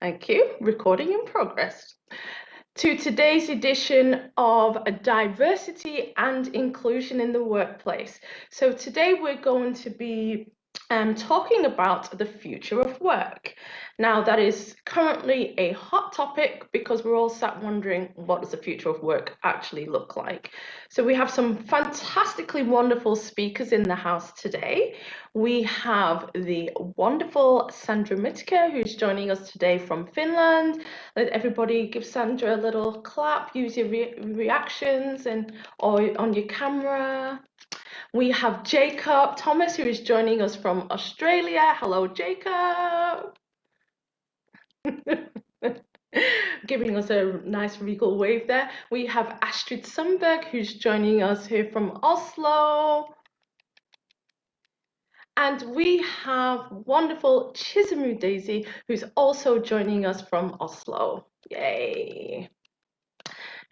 Thank you. Recording in progress. To today's edition of diversity and inclusion in the workplace. So today we're going to be talking about the future of work. Now that is currently a hot topic because we're all sat wondering, what does the future of work actually look like? So we have some fantastically wonderful speakers in the house today. We have the wonderful Sandra Mitka, who's joining us today from Finland. Let everybody give Sandra a little clap, use your reactions or on your camera. We have Jacob Thomas, who is joining us from Australia. Hello, Jacob. Giving us a nice regal wave there. We have Astrid Sundberg, who's joining us here from Oslo. And we have wonderful Chizimu Daisy, who's also joining us from Oslo. Yay.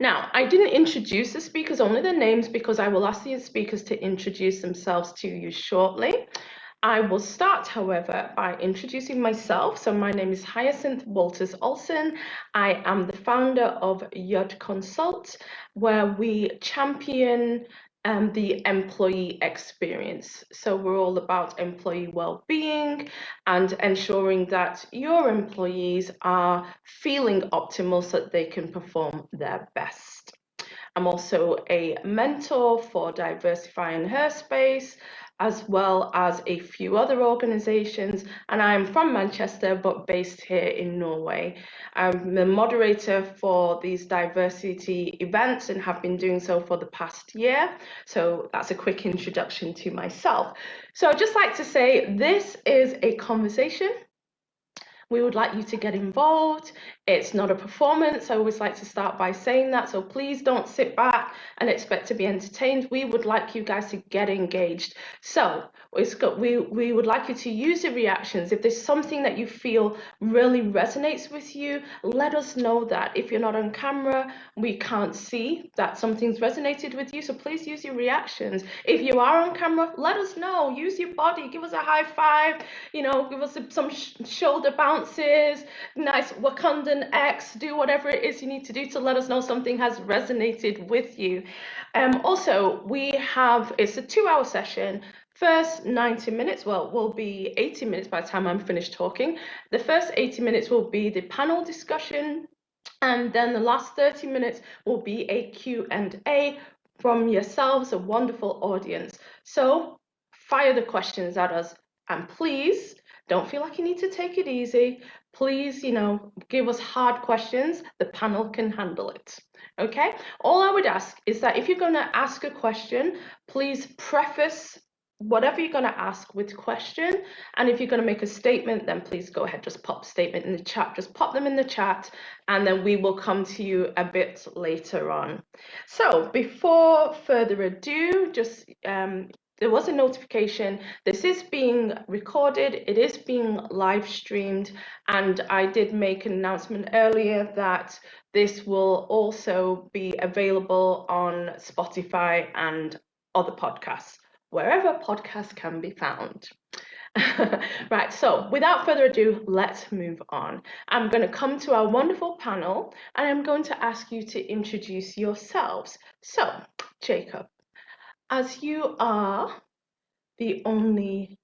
Now, I didn't introduce the speakers, only their names, because I will ask the speakers to introduce themselves to you shortly. I will start, however, by introducing myself. So my name is Hyacinth Walters Olsen. I am the founder of Yud Consult, where we champion the employee experience. So we're all about employee well-being and ensuring that your employees are feeling optimal so that they can perform their best. I'm also a mentor for Diversify in Her Space, as well as a few other organisations, and I'm from Manchester but based here in Norway. I'm the moderator for these diversity events and have been doing so for the past year, so that's a quick introduction to myself. So I'd just like to say this is a conversation. We would like you to get involved. It's not a performance. I always like to start by saying that. So please don't sit back and expect to be entertained. We would like you guys to get engaged. So we would like you to use your reactions. If there's something that you feel really resonates with you, let us know that. If you're not on camera, we can't see that something's resonated with you. So please use your reactions. If you are on camera, let us know. Use your body. Give us a high five. Give us some shoulder bounces, nice Wakandan X, do whatever it is you need to do to let us know something has resonated with you. Also, it's a 2-hour session. First 90 minutes, well, will be 80 minutes by the time I'm finished talking. The first 80 minutes will be the panel discussion, and then the last 30 minutes will be a Q&A from yourselves, a wonderful audience. So fire the questions at us, and please don't feel like you need to take it easy. Please, give us hard questions. The panel can handle it. Okay? All I would ask is that if you're going to ask a question, please preface whatever you're going to ask with question. And if you're going to make a statement, then please go ahead, just pop statement in the chat. Just pop them in the chat, and then we will come to you a bit later on. So before further ado, just there was a notification. This is being recorded, it is being live streamed, and I did make an announcement earlier that this will also be available on Spotify and other podcasts, wherever podcasts can be found. Right, so without further ado, let's move on. I'm going to come to our wonderful panel, and I'm going to ask you to introduce yourselves. So, Jacob, as you are the only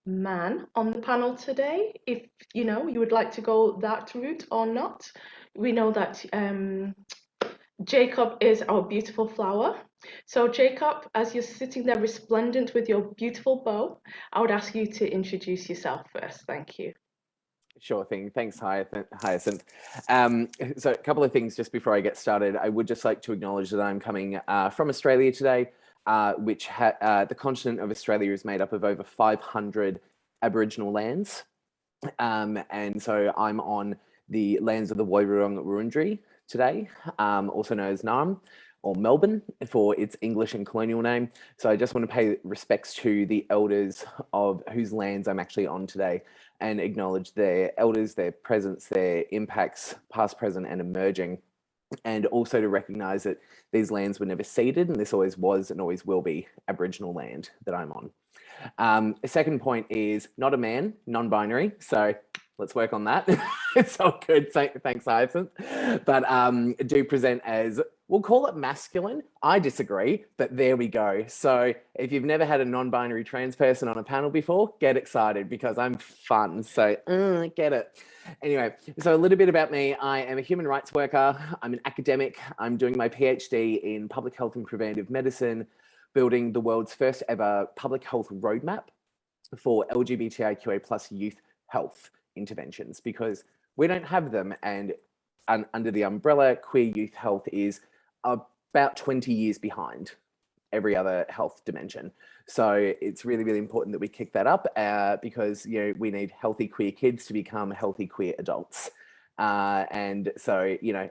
man on the panel today, if you would like to go that route or not, we know that Jacob is our beautiful flower. So Jacob, as you're sitting there resplendent with your beautiful bow, I would ask you to introduce yourself first. Thank you. Sure thing. Thanks, Hyacinth. So a couple of things just before I get started. I would just like to acknowledge that I'm coming from Australia today, which the continent of Australia is made up of over 500 Aboriginal lands. And so I'm on the lands of the Woiwurrung Wurundjeri today, also known as Naarm, or Melbourne for its English and colonial name. So I just want to pay respects to the elders of whose lands I'm actually on today and acknowledge their elders, their presence, their impacts, past, present, and emerging. And also to recognise that these lands were never ceded, and this always was and always will be Aboriginal land that I'm on. The second point is not a man, non-binary. So let's work on that. It's all good. Thanks, Hyacinth. But do present as, we'll call it masculine. I disagree, but there we go. So if you've never had a non-binary trans person on a panel before, get excited because I'm fun. So get it. Anyway, so a little bit about me. I am a human rights worker. I'm an academic. I'm doing my PhD in public health and preventive medicine, building the world's first ever public health roadmap for LGBTIQA plus youth health interventions, because we don't have them, and under the umbrella queer youth health is about 20 years behind every other health dimension. So it's really, really important that we kick that up because, you know, we need healthy queer kids to become healthy queer adults. And so, you know,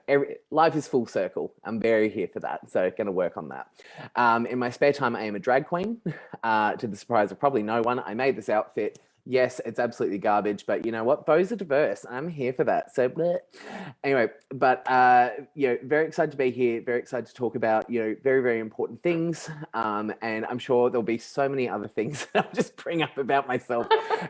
life is full circle. I'm very here for that. So going to work on that. In my spare time, I am a drag queen, to the surprise of probably no one. I made this outfit. Yes, it's absolutely garbage, but you know what? Bows are diverse. I'm here for that. So bleh. Anyway, but you know, very excited to be here. Very excited to talk about, you know, very, very important things. And I'm sure there'll be so many other things that I'll just bring up about myself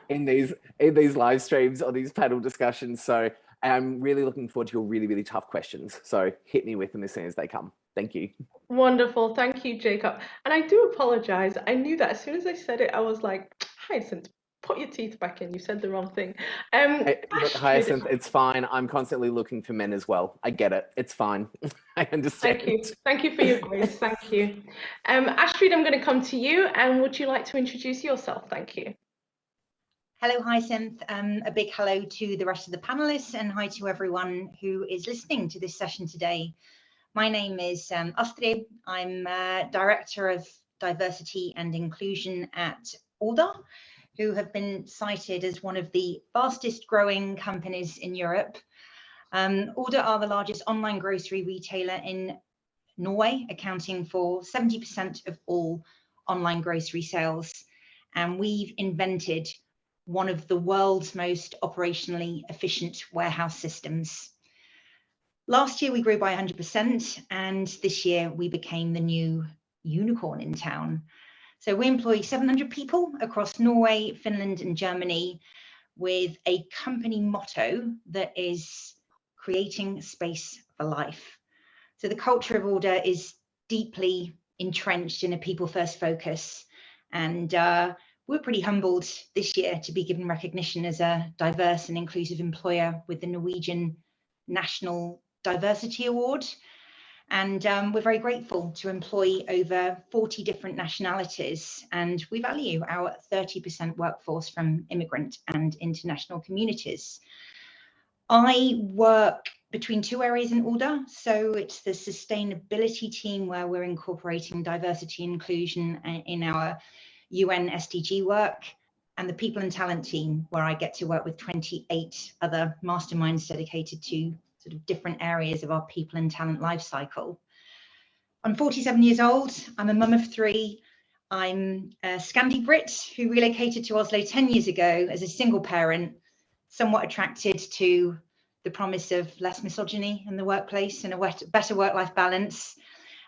in these live streams or these panel discussions. So I'm really looking forward to your really, really tough questions. So hit me with them as soon as they come. Thank you. Wonderful. Thank you, Jacob. And I do apologize. I knew that as soon as I said it, I was like, Hyacinth, put your teeth back in. You said the wrong thing. Hey, look, Astrid, Hyacinth, it's fine. I'm constantly looking for men as well. I get it. It's fine. I understand. thank you. Thank you for your grace. Thank you. Astrid, I'm going to come to you. And would you like to introduce yourself? Thank you. Hello, Hyacinth. A big hello to the rest of the panelists, and hi to everyone who is listening to this session today. My name is Astrid. I'm Director of Diversity and Inclusion at Alda, who have been cited as one of the fastest growing companies in Europe. Alda are the largest online grocery retailer in Norway, accounting for 70% of all online grocery sales. And we've invented one of the world's most operationally efficient warehouse systems. Last year, we grew by 100%, and this year we became the new unicorn in town. So we employ 700 people across Norway, Finland, and Germany, with a company motto that is creating space for life. So the culture of Order is deeply entrenched in a people-first focus, and we're pretty humbled this year to be given recognition as a diverse and inclusive employer with the Norwegian National Diversity Award. And we're very grateful to employ over 40 different nationalities, and we value our 30% workforce from immigrant and international communities. I work between two areas in Order. So it's the sustainability team, where we're incorporating diversity and inclusion in our UN SDG work, and the people and talent team, where I get to work with 28 other masterminds dedicated to sort of different areas of our people and talent life cycle. I'm 47 years old. I'm a mum of three. I'm a Scandi Brit who relocated to Oslo 10 years ago as a single parent, somewhat attracted to the promise of less misogyny in the workplace and a better work-life balance.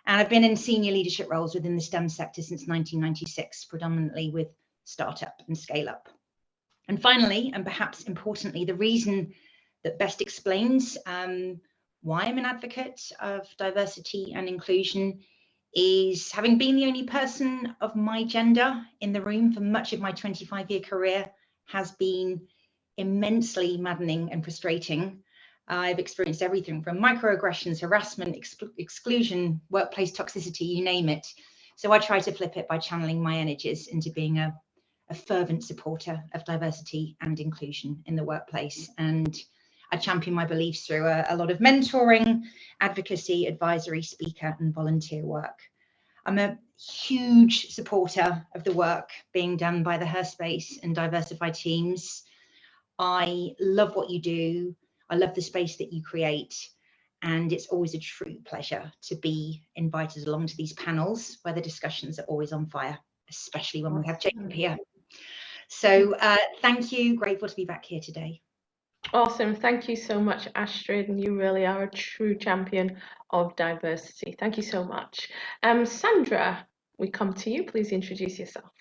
And I've been in senior leadership roles within the STEM sector since 1996, predominantly with startup and scale up. And finally, and perhaps importantly, the reason that best explains why I'm an advocate of diversity and inclusion is having been the only person of my gender in the room for much of my 25-year career has been immensely maddening and frustrating. I've experienced everything from microaggressions, harassment, exclusion, workplace toxicity, you name it. So I try to flip it by channeling my energies into being a fervent supporter of diversity and inclusion in the workplace. And I champion my beliefs through a lot of mentoring, advocacy, advisory, speaker, and volunteer work. I'm a huge supporter of the work being done by the Herspace and Diversify teams. I love what you do. I love the space that you create, and it's always a true pleasure to be invited along to these panels where the discussions are always on fire, especially when we have Jacob here. So thank you, grateful to be back here today. Awesome. Thank you so much, Astrid, and you really are a true champion of diversity. Thank you so much. Sandra, we come to you. Please introduce yourself.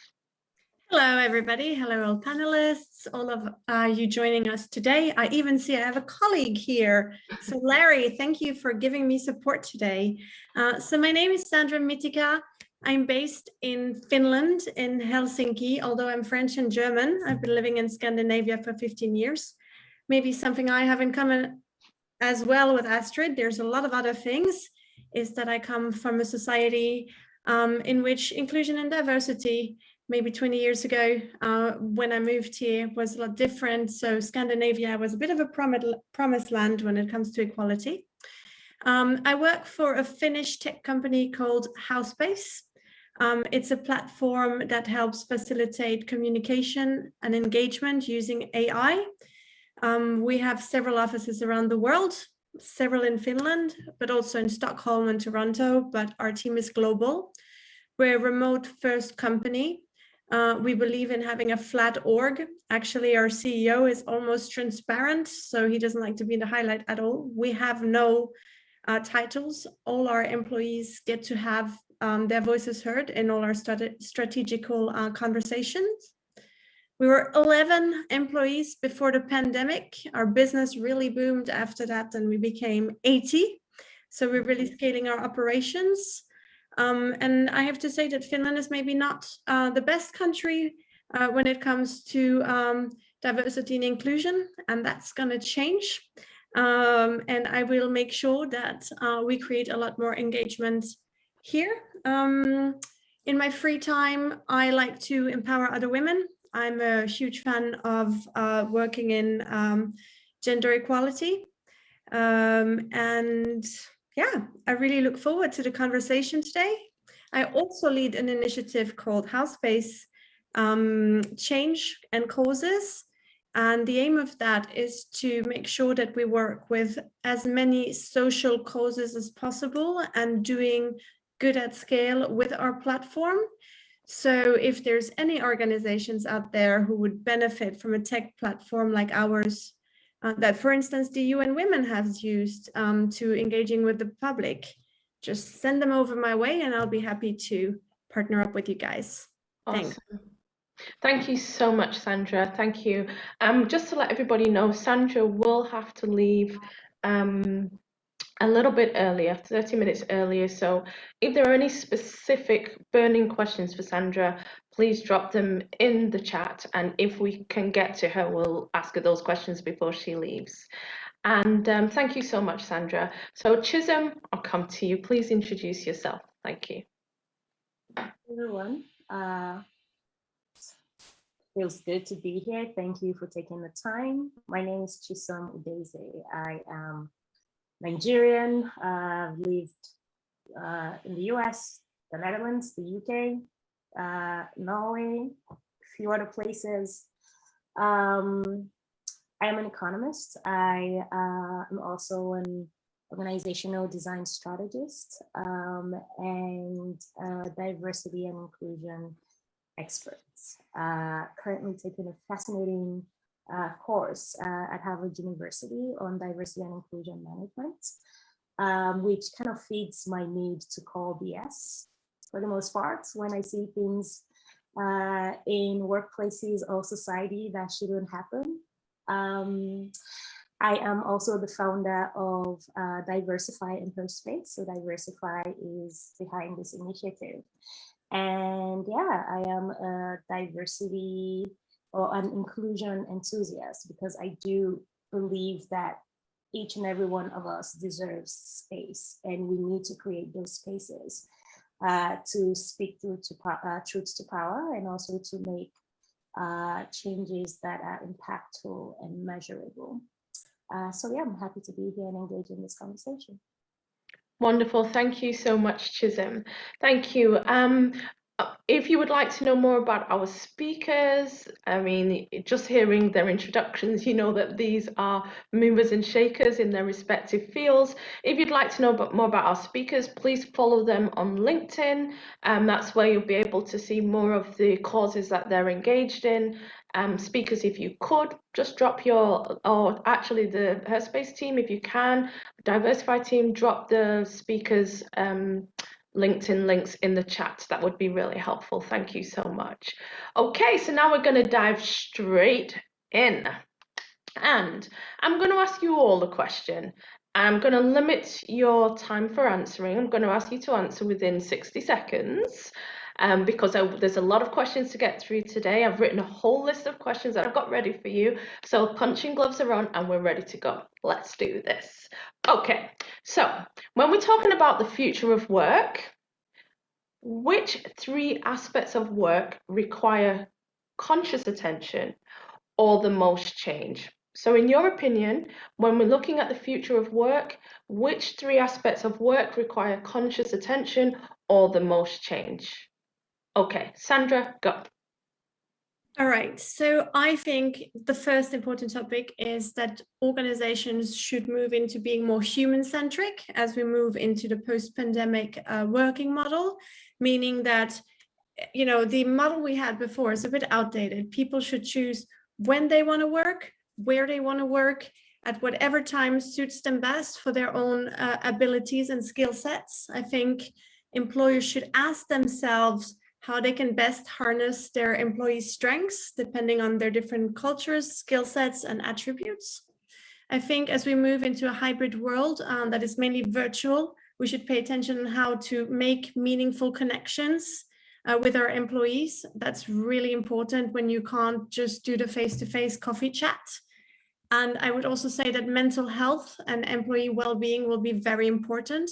Hello, everybody. Hello, all panelists, all of you joining us today. I even see I have a colleague here. So Larry, thank you for giving me support today. So my name is Sandra Mitika. I'm based in Finland, in Helsinki, although I'm French and German. I've been living in Scandinavia for 15 years. Maybe something I have in common as well with Astrid, there's a lot of other things, is that I come from a society in which inclusion and diversity maybe 20 years ago, when I moved here, was a lot different. So Scandinavia was a bit of a promised land when it comes to equality. I work for a Finnish tech company called Workspace. It's a platform that helps facilitate communication and engagement using AI. We have several offices around the world, several in Finland, but also in Stockholm and Toronto, but our team is global. We're a remote first company. We believe in having a flat org. Actually, our CEO is almost transparent, so he doesn't like to be in the highlight at all. We have no titles. All our employees get to have their voices heard in all our strategical conversations. We were 11 employees before the pandemic. Our business really boomed after that, and we became 80. So we're really scaling our operations. And I have to say that Finland is maybe not the best country when it comes to diversity and inclusion, and that's going to change. And I will make sure that we create a lot more engagement here. In my free time, I like to empower other women. I'm a huge fan of working in gender equality. And yeah, I really look forward to the conversation today. I also lead an initiative called Workspace Change and Causes. And the aim of that is to make sure that we work with as many social causes as possible and doing good at scale with our platform. So if there's any organizations out there who would benefit from a tech platform like ours, that, for instance, the UN Women has used to engaging with the public, just send them over my way and I'll be happy to partner up with you guys. Thanks. Awesome. Thank you so much, Sandra. Thank you. Just to let everybody know, Sandra will have to leave a little bit earlier, 30 minutes earlier. So if there are any specific burning questions for Sandra, please drop them in the chat. And if we can get to her, we'll ask her those questions before she leaves. And thank you so much, Sandra. So Chisholm, I'll come to you. Please introduce yourself. Thank you. Everyone, feels good to be here. Thank you for taking the time. My name is Chisom Udeze. I am Nigerian. I've lived in the US, the Netherlands, the UK, Norway, a few other places. I am an economist. I am also an organizational design strategist and diversity and inclusion expert. Currently taking a fascinating course at Harvard University on diversity and inclusion management, which kind of feeds my need to call BS for the most part when I see things in workplaces or society that shouldn't happen. I am also the founder of Diversify in Her Space. So Diversify is behind this initiative. And yeah, I am a diversity or an inclusion enthusiast because I do believe that each and every one of us deserves space, and we need to create those spaces to speak truth to power and also to make changes that are impactful and measurable. So yeah, I'm happy to be here and engage in this conversation. Wonderful. Thank you so much, Chisholm. Thank you. If you would like to know more about our speakers, I mean, just hearing their introductions, you know that these are movers and shakers in their respective fields. If you'd like to know more about our speakers, please follow them on LinkedIn. That's where you'll be able to see more of the causes that they're engaged in. Speakers, if you could, just drop your, or actually the Herspace team, if you can, Diversify team, drop the speakers LinkedIn links in the chat. That would be really helpful. Thank you so much. Okay, so now we're going to dive straight in. And I'm going to ask you all a question. I'm going to limit your time for answering. I'm going to ask you to answer within 60 seconds because there's a lot of questions to get through today. I've written a whole list of questions that I've got ready for you. So punching gloves are on and we're ready to go. Let's do this. Okay, so when we're talking about the future of work, which 3 aspects of work require conscious attention or the most change? So in your opinion, when we're looking at the future of work, which 3 aspects of work require conscious attention or the most change? Okay, Sandra, go. All right, so I think the first important topic is that organizations should move into being more human-centric as we move into the post-pandemic working model, meaning that, you know, the model we had before is a bit outdated. People should choose when they want to work, where they want to work, at whatever time suits them best for their own abilities and skill sets. I think employers should ask themselves how they can best harness their employees' strengths depending on their different cultures, skill sets, and attributes. I think as we move into a hybrid world that is mainly virtual, we should pay attention on how to make meaningful connections with our employees. That's really important when you can't just do the face-to-face coffee chat. And I would also say that mental health and employee well-being will be very important,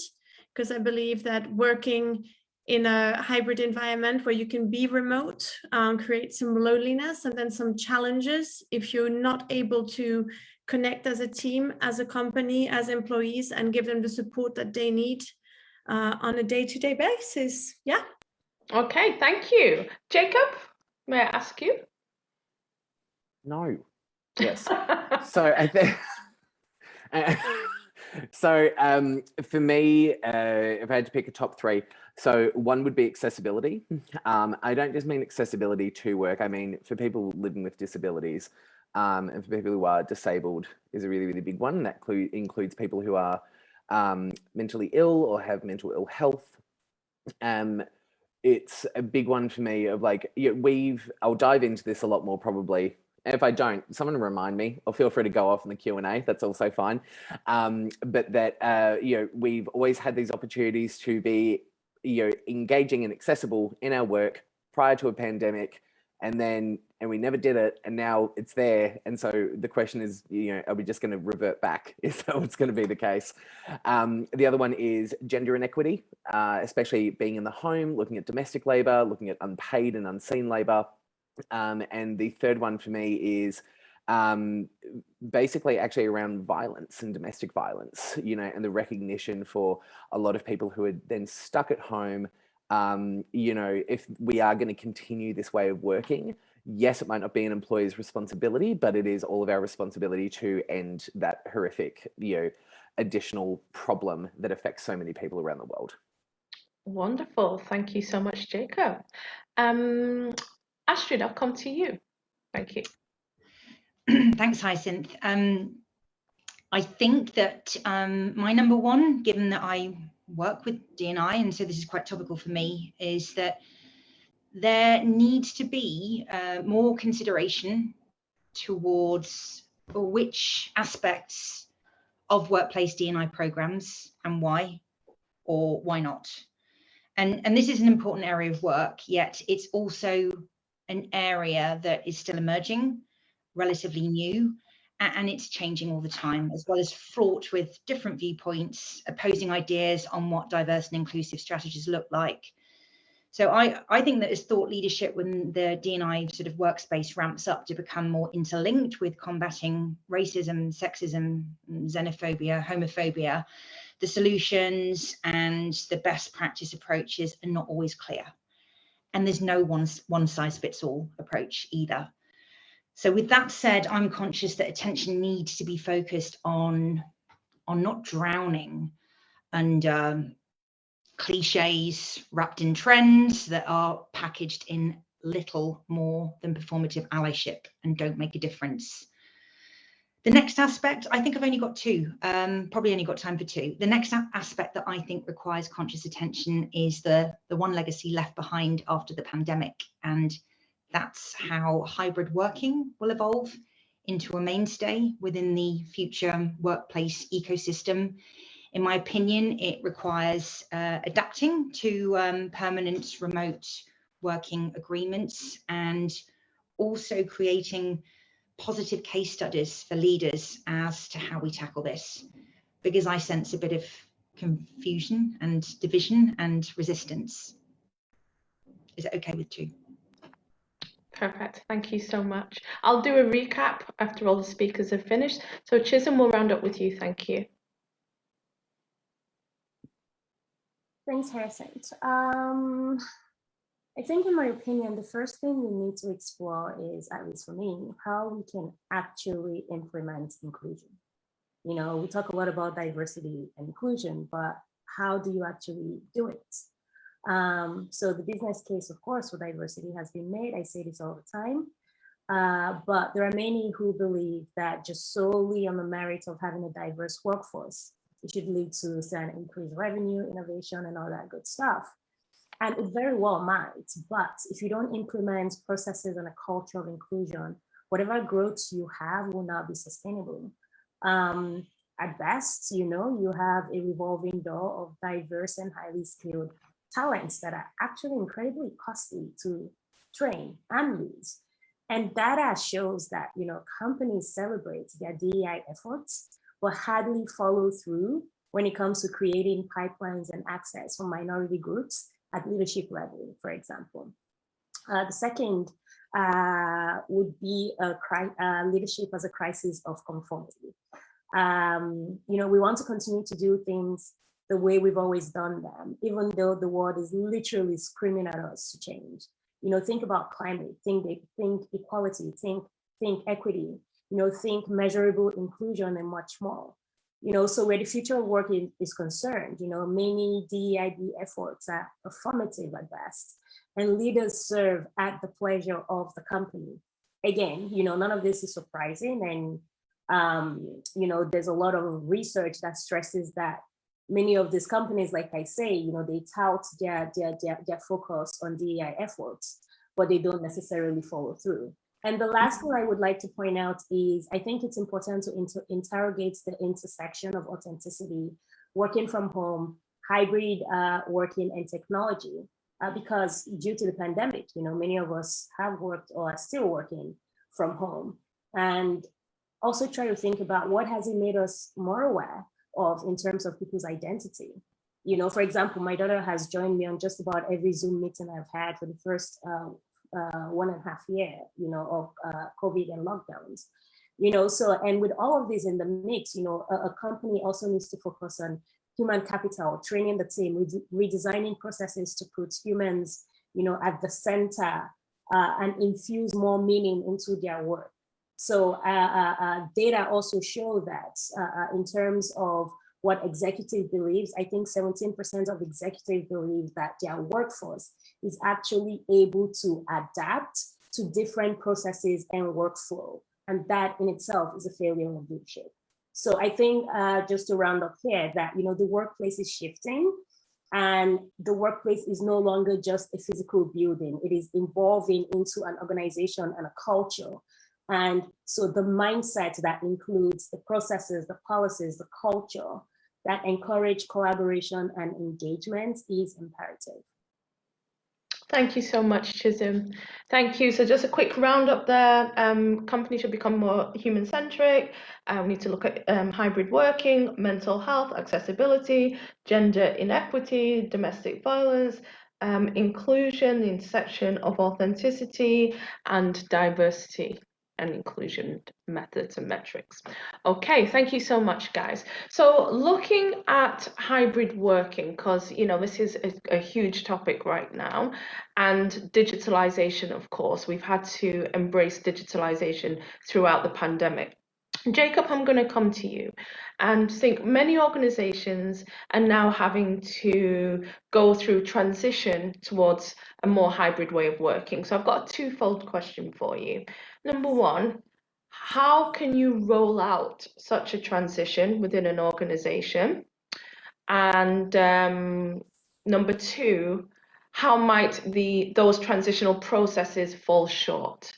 because I believe that working in a hybrid environment where you can be remote creates some loneliness and then some challenges if you're not able to connect as a team, as a company, as employees, and give them the support that they need on a day-to-day basis. Yeah. Okay, thank you. Jacob, may I ask you? No. Yes. So I think for me, if I had to pick a top 3, so one would be accessibility. I don't just mean accessibility to work. I mean for people living with disabilities, and for people who are disabled is a really, really big one. That includes people who are mentally ill or have mental ill health. It's a big one for me of like, I'll dive into this a lot more probably. If I don't, someone remind me, or feel free to go off in the Q&A, that's also fine. But that, we've always had these opportunities to be, engaging and accessible in our work prior to a pandemic, and we never did it, and now it's there. And so the question is, are we just going to revert back? Is that what's going to be the case? The other one is gender inequity, especially being in the home, looking at domestic labor, looking at unpaid and unseen labor. And the third one for me is basically actually around violence and domestic violence, and the recognition for a lot of people who are then stuck at home. If we are going to continue this way of working, yes, it might not be an employer's responsibility, but it is all of our responsibility to end that horrific, additional problem that affects so many people around the world. Wonderful. Thank you so much, Jacob. Astrid, I'll come to you. Thank you. Thanks, Hyacinth. I think that my number 1, given that I work with D&I, and so this is quite topical for me, is that there needs to be more consideration towards which aspects of workplace D&I programs and why or why not. And this is an important area of work, yet it's also an area that is still emerging, relatively new, and it's changing all the time, as well as fraught with different viewpoints, opposing ideas on what diverse and inclusive strategies look like. So I think that as thought leadership, when the D&I sort of workspace ramps up to become more interlinked with combating racism, sexism, xenophobia, homophobia, the solutions and the best practice approaches are not always clear. And there's no one size fits all approach either. So with that said, I'm conscious that attention needs to be focused on not drowning under cliches wrapped in trends that are packaged in little more than performative allyship and don't make a difference. The next aspect, I think I've only got two, probably only got time for two. The next aspect that I think requires conscious attention is the one legacy left behind after the pandemic. And that's how hybrid working will evolve into a mainstay within the future workplace ecosystem. In my opinion, it requires adapting to permanent remote working agreements and also creating positive case studies for leaders as to how we tackle this, because I sense a bit of confusion and division and resistance. Is it okay with two? Perfect, thank you so much. I'll do a recap after all the speakers have finished. So Chisholm, we'll round up with you, thank you. Thanks, Hyacinth. I think, in my opinion, the first thing we need to explore is, at least for me, how we can actually implement inclusion. You know, we talk a lot about diversity and inclusion, but how do you actually do it? So the business case, of course, for diversity has been made. I say this all the time, but there are many who believe that just solely on the merit of having a diverse workforce, it should lead to an increased revenue, innovation, and all that good stuff. And it very well might, but if you don't implement processes and a culture of inclusion, whatever growth you have will not be sustainable. At best, you know, you have a revolving door of diverse and highly skilled talents that are actually incredibly costly to train and lose. And data shows that, you know, companies celebrate their DEI efforts, but hardly follow through when it comes to creating pipelines and access for minority groups at leadership level, for example. The second would be leadership as a crisis of conformity. You know, we want to continue to do things the way we've always done them, even though the world is literally screaming at us to change. You know, think about climate, think equality, think equity, you know, think measurable inclusion and much more. You know, so where the future of work is concerned, you know, many DEIB efforts are affirmative at best, and leaders serve at the pleasure of the company. Again, you know, none of this is surprising, and you know, there's a lot of research that stresses that many of these companies, like I say, you know, they tout their focus on DEI efforts, but they don't necessarily follow through. And the last thing I would like to point out is, I think it's important to interrogate the intersection of authenticity, working from home, hybrid working, and technology, because due to the pandemic, you know, many of us have worked or are still working from home. And also try to think about what has it made us more aware of in terms of people's identity. You know, for example, my daughter has joined me on just about every Zoom meeting I've had for the first 1.5 years, you know, of COVID and lockdowns. You know, so, and with all of this in the mix, you know, a company also needs to focus on human capital, training the team, redesigning processes to put humans, you know, at the center and infuse more meaning into their work. So data also show that in terms of what executive believes, I think 17% of executives believe that their workforce is actually able to adapt to different processes and workflow. And that in itself is a failure of leadership. So I think just to round up here that, you know, the workplace is shifting, and the workplace is no longer just a physical building. It is evolving into an organization and a culture. And so the mindset that includes the processes, the policies, the culture that encourage collaboration and engagement is imperative. Thank you so much, Chisholm. Thank you. So just a quick roundup there. Companies should become more human-centric. We need to look at hybrid working, mental health, accessibility, gender inequity, domestic violence, inclusion, the intersection of authenticity and diversity and inclusion methods and metrics. Okay, thank you so much, guys. So looking at hybrid working, because, you know, this is a huge topic right now, and digitalisation, of course, we've had to embrace digitalisation throughout the pandemic. Jacob, I'm going to come to you and think many organizations are now having to go through transition towards a more hybrid way of working. So I've got a twofold question for you. Number one, how can you roll out such a transition within an organization? And number two, how might those transitional processes fall short?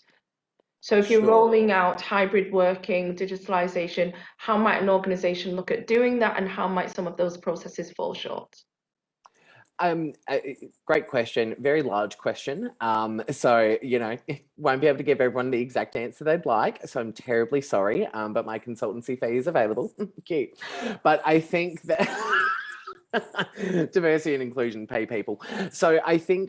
So if you're Sure. rolling out hybrid working, digitalization, how might an organization look at doing that, and how might some of those processes fall short? Great question, very large question. So, won't be able to give everyone the exact answer they'd like. So I'm terribly sorry, but my consultancy fee is available. Cute. But I think that diversity and inclusion pay people. So I think,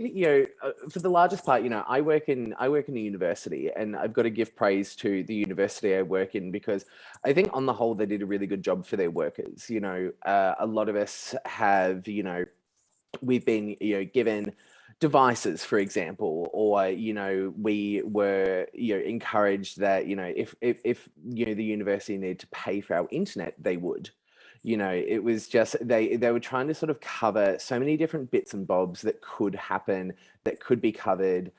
for the largest part, I work in a university, and I've got to give praise to the university I work in, because I think on the whole, they did a really good job for their workers. A lot of us have, we've been given devices, for example, or we were encouraged that if the university needed to pay for our internet, they would. It was just they were trying to sort of cover so many different bits and bobs that could happen, that could be covered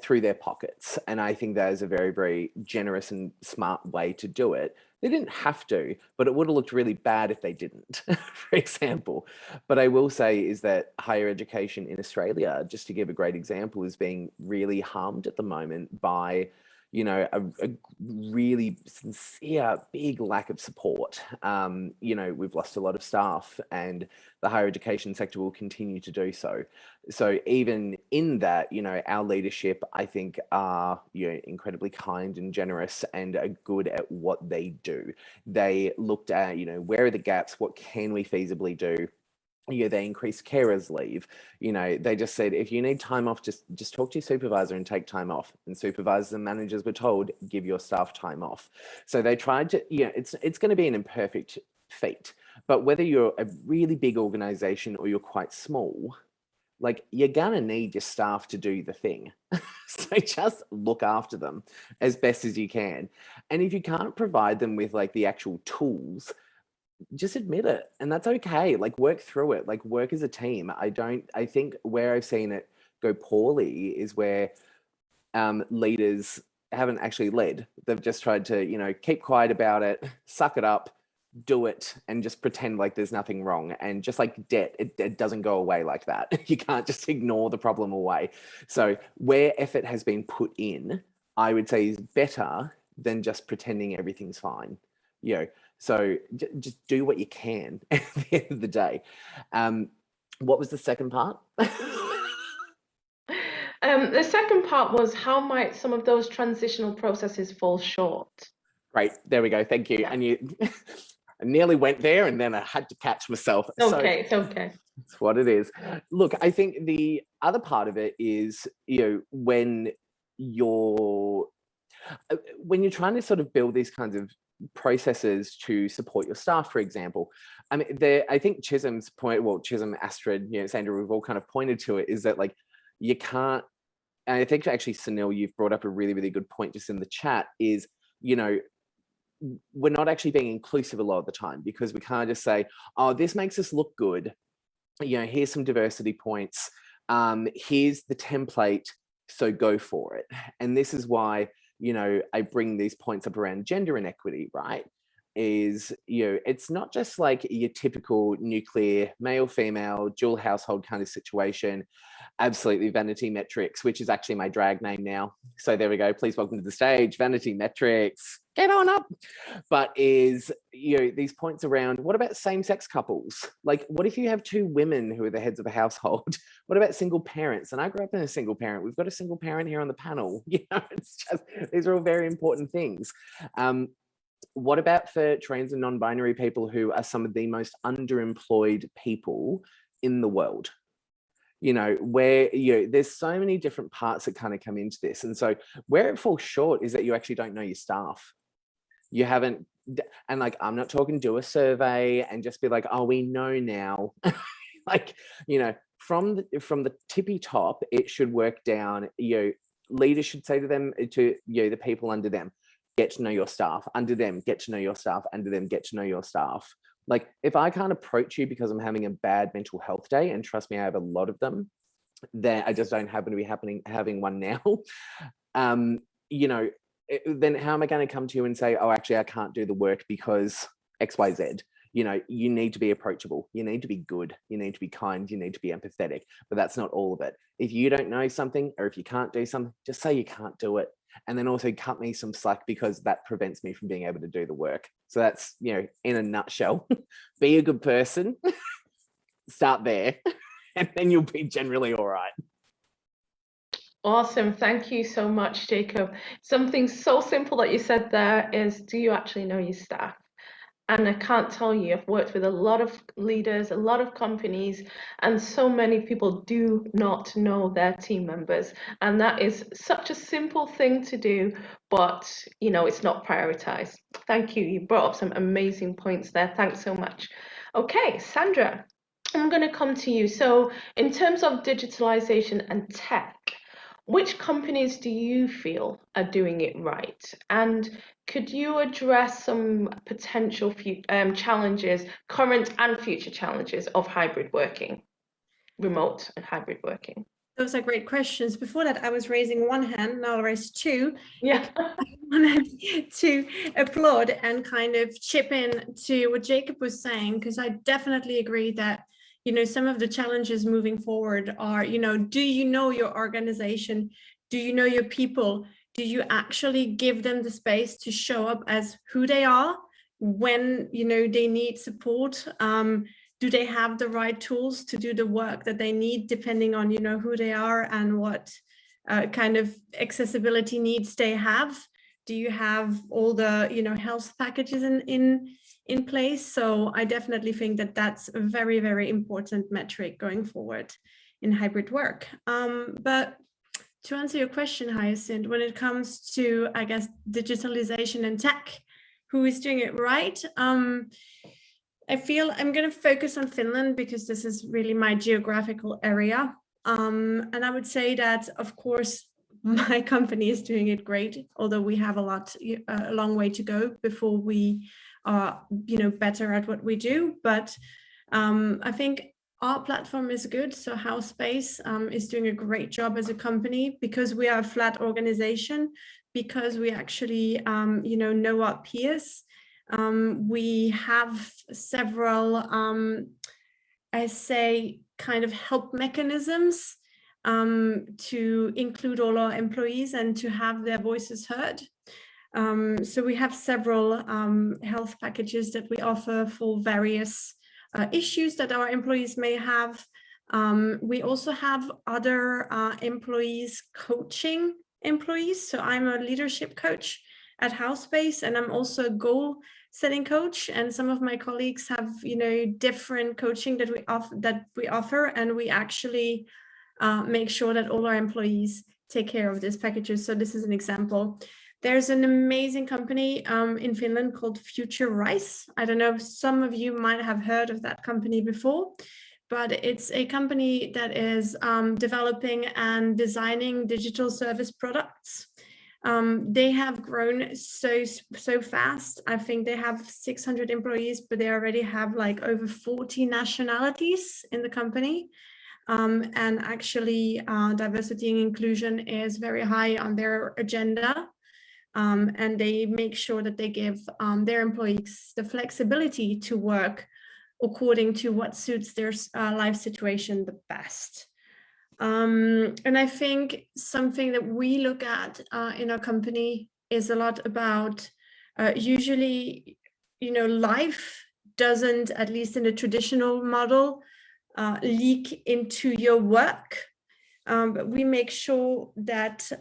through their pockets. And I think that is a very, very generous and smart way to do it. They didn't have to, but it would have looked really bad if they didn't, for example. But I will say is that higher education in Australia, just to give a great example, is being really harmed at the moment by a really sincere, big lack of support. We've lost a lot of staff, and the higher education sector will continue to do so. So even in that, our leadership, I think, are incredibly kind and generous and are good at what they do. They looked at, where are the gaps? What can we feasibly do? They increased carers leave. They just said, if you need time off, just talk to your supervisor and take time off. And supervisors and managers were told, give your staff time off. So they tried to, it's going to be an imperfect feat, but whether you're a really big organization or you're quite small, like, you're gonna need your staff to do the thing. So just look after them as best as you can. And if you can't provide them with like the actual tools, just admit it, and that's okay. Like, work through it, like, work as a team. I think where I've seen it go poorly is where leaders haven't actually led. They've just tried to keep quiet about it, suck it up, do it, and just pretend like there's nothing wrong. And just like debt, it doesn't go away like that. You can't just ignore the problem away. So where effort has been put in, I would say, is better than just pretending everything's fine. So just do what you can at the end of the day. What was the second part? The second part was, how might some of those transitional processes fall short? Great, there we go. Thank you. Yeah. And I nearly went there, and then I had to catch myself. Okay, it's okay. It's what it is. Look, I think the other part of it is, when you're trying to sort of build these kinds of processes to support your staff, for example. I mean, I think Chisholm's point, well, Chisholm, Astrid, Sandra, we've all kind of pointed to it, is that like, you can't, and I think actually, Sunil, you've brought up a really, really good point just in the chat, is, we're not actually being inclusive a lot of the time, because we can't just say, oh, this makes us look good. Here's some diversity points. Here's the template, so go for it. And this is why, I bring these points up around gender inequity, right? Is, it's not just like your typical nuclear male, female, dual household kind of situation. Absolutely, Vanity Metrics, which is actually my drag name now. So there we go. Please welcome to the stage, Vanity Metrics. Get on up. But is, these points around, what about same-sex couples? Like, what if you have two women who are the heads of a household? What about single parents? And I grew up in a single parent. We've got a single parent here on the panel. It's just, these are all very important things. What about for trans and non-binary people, who are some of the most underemployed people in the world? Where there's so many different parts that kind of come into this. And so where it falls short is that you actually don't know your staff. You haven't, and like, I'm not talking do a survey and just be like, oh, we know now. Like, from the tippy top, it should work down. Leaders should say to them, to the people under them, get to know your staff. Under them, get to know your staff. Under them, get to know your staff. Like, if I can't approach you because I'm having a bad mental health day, and trust me, I have a lot of them, then I just don't happen to be having one now. then how am I going to come to you and say, oh, actually, I can't do the work because XYZ? You know, you need to be approachable. You need to be good. You need to be kind. You need to be empathetic. But that's not all of it. If you don't know something, or if you can't do something, just say you can't do it. And then also cut me some slack, because that prevents me from being able to do the work. So that's, you know, in a nutshell, be a good person, start there, and then you'll be generally all right. Awesome. Thank you so much, Jacob. Something so simple that you said there is, do you actually know your staff? And I can't tell you, I've worked with a lot of leaders, a lot of companies, and so many people do not know their team members. And that is such a simple thing to do, but you know, it's not prioritized. Thank you. You brought up some amazing points there. Thanks so much. Okay, Sandra, I'm going to come to you. So in terms of digitalization and tech, which companies do you feel are doing it right? And could you address some potential challenges, current and future challenges of hybrid working, remote and hybrid working? Those are great questions. Before that, I was raising one hand, now I'll raise two. Yeah. I wanted to applaud and kind of chip in to what Jacob was saying, because I definitely agree that, you know, some of the challenges moving forward are, you know, do you know your organization? Do you know your people? Do you actually give them the space to show up as who they are when, you know, they need support? Do they have the right tools to do the work that they need, depending on, you know, who they are and what kind of accessibility needs they have? Do you have all the, you know, health packages in place? So I definitely think that that's a very, very important metric going forward in hybrid work. But to answer your question, Hyacinth, when it comes to, I guess, digitalization and tech, who is doing it right? I feel I'm going to focus on Finland because this is really my geographical area. And I would say that, of course, my company is doing it great, although we have a long way to go before we are, you know, better at what we do. But I think our platform is good. So Housepace is doing a great job as a company, because we are a flat organization, because we actually, you know our peers. We have several, I say, kind of help mechanisms to include all our employees and to have their voices heard. So we have several health packages that we offer for various issues that our employees may have. We also have other employees coaching employees. So I'm a leadership coach at Housepace, and I'm also a goal setting coach, and some of my colleagues have, you know, different coaching that we offer, and we actually make sure that all our employees take care of these packages. So this is an example. There's an amazing company in Finland called Future Rice. I don't know if some of you might have heard of that company before, but it's a company that is developing and designing digital service products. They have grown so fast. I think they have 600 employees, but they already have like over 40 nationalities in the company. And actually diversity and inclusion is very high on their agenda. And they make sure that they give their employees the flexibility to work according to what suits their life situation the best. And I think something that we look at in our company is a lot about usually, you know, life doesn't, at least in the traditional model, leak into your work. But we make sure that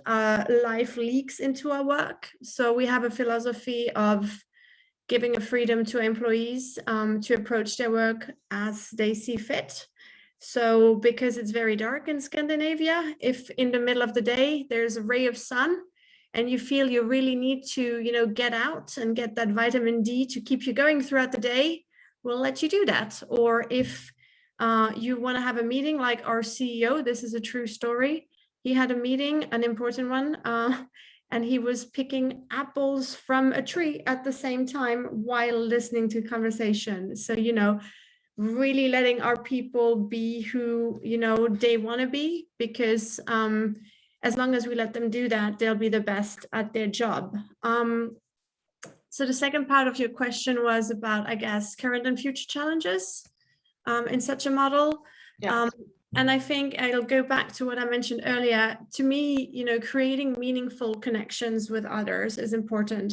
life leaks into our work. So we have a philosophy of giving a freedom to employees to approach their work as they see fit. So because it's very dark in Scandinavia, if in the middle of the day there's a ray of sun and you feel you really need to, you know, get out and get that vitamin D to keep you going throughout the day, we'll let you do that. Or if you want to have a meeting, like our CEO, this is a true story. He had a meeting, an important one, and he was picking apples from a tree at the same time while listening to conversation. So, you know, really letting our people be who, you know, they want to be, because as long as we let them do that, they'll be the best at their job. So the second part of your question was about, I guess, current and future challenges in such a model. Yes. And I think I'll go back to what I mentioned earlier. To me, you know, creating meaningful connections with others is important,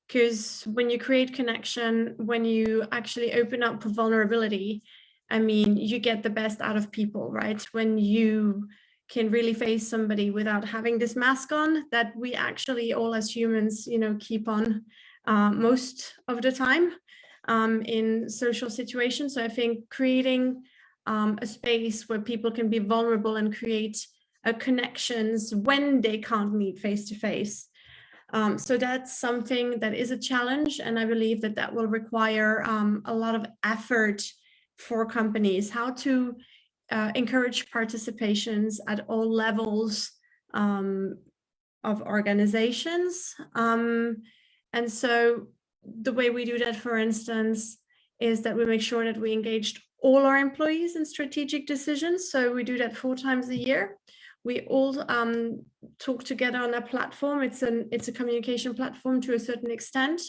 because when you create connection, when you actually open up for vulnerability, I mean, you get the best out of people, right? When you can really face somebody without having this mask on that we actually all as humans, you know, keep on most of the time in social situations. So I think creating a space where people can be vulnerable and create connections when they can't meet face to face. So that's something that is a challenge, and I believe that that will require a lot of effort for companies, how to encourage participations at all levels of organizations. And so the way we do that, for instance, is that we make sure that we engaged all our employees in strategic decisions. So we do that 4 times a year. We all talk together on a platform. It's a communication platform to a certain extent.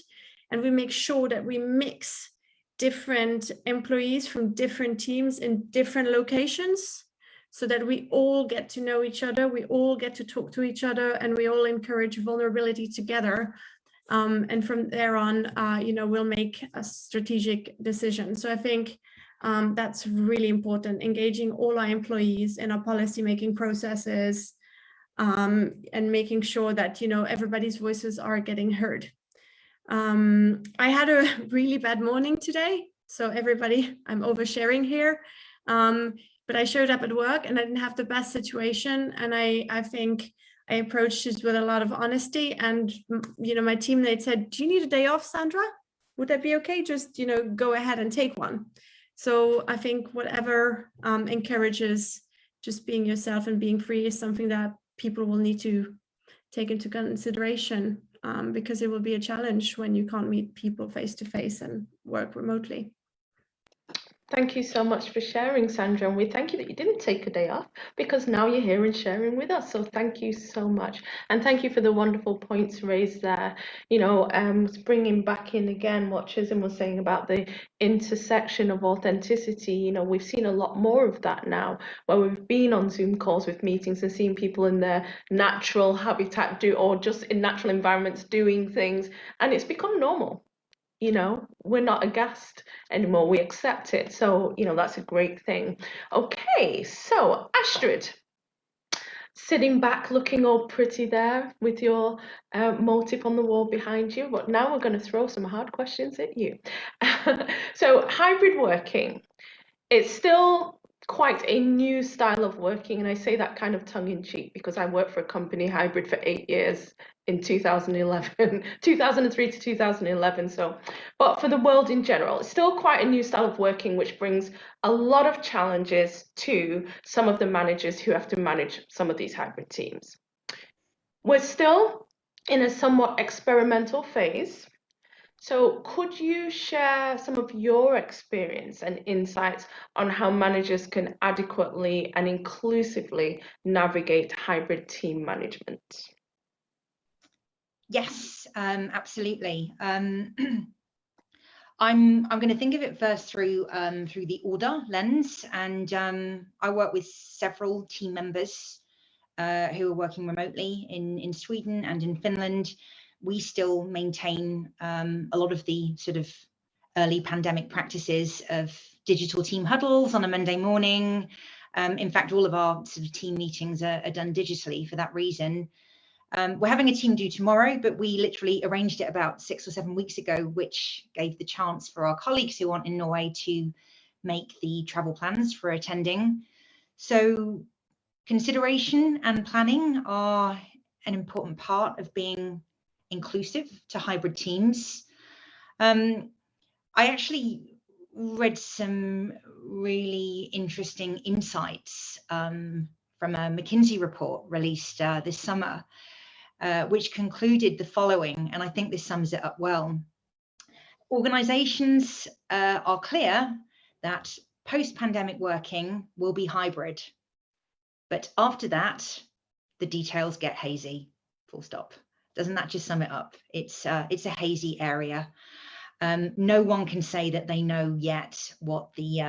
And we make sure that we mix different employees from different teams in different locations, so that we all get to know each other, we all get to talk to each other, and we all encourage vulnerability together. And from there on, you know, we'll make a strategic decision. So I think that's really important, engaging all our employees in our policy-making processes, and making sure that, you know, everybody's voices are getting heard. I had a really bad morning today, so everybody, I'm oversharing here. But I showed up at work and I didn't have the best situation, and I think I approached this with a lot of honesty. And, you know, my teammate said, "Do you need a day off, Sandra? Would that be okay? Just, you know, go ahead and take one." So I think whatever encourages just being yourself and being free is something that people will need to take into consideration, because it will be a challenge when you can't meet people face to face and work remotely. Thank you so much for sharing, Sandra, and we thank you that you didn't take a day off, because now you're here and sharing with us. So thank you so much, and thank you for the wonderful points raised there. You know, bringing back in again what Chisholm was saying about the intersection of authenticity. You know, we've seen a lot more of that now, where we've been on Zoom calls with meetings and seeing people in their natural habitat or just in natural environments doing things, and it's become normal. You know, we're not aghast anymore, we accept it. So, you know, that's a great thing. Okay, so Astrid, sitting back looking all pretty there with your motif on the wall behind you, but now we're going to throw some hard questions at you. So hybrid working, it's still quite a new style of working, and I say that kind of tongue-in-cheek because I worked for a company hybrid for 8 years in 2011, 2003 to 2011. So, but for the world in general, it's still quite a new style of working, which brings a lot of challenges to some of the managers who have to manage some of these hybrid teams. We're still in a somewhat experimental phase. So could you share some of your experience and insights on how managers can adequately and inclusively navigate hybrid team management? Yes, absolutely. I'm going to think of it first through the order lens, and I work with several team members who are working remotely in Sweden and in Finland. We still maintain a lot of the sort of early pandemic practices of digital team huddles on a Monday morning. In fact, all of our sort of team meetings are done digitally for that reason. We're having a team do tomorrow, but we literally arranged it about 6 or 7 weeks ago, which gave the chance for our colleagues who aren't in Norway to make the travel plans for attending. So consideration and planning are an important part of being inclusive to hybrid teams. I actually read some really interesting insights from a McKinsey report released this summer, which concluded the following, and I think this sums it up well. Organizations are clear that post-pandemic working will be hybrid, but after that, the details get hazy, full stop. Doesn't that just sum it up? It's a hazy area. No one can say that they know yet what the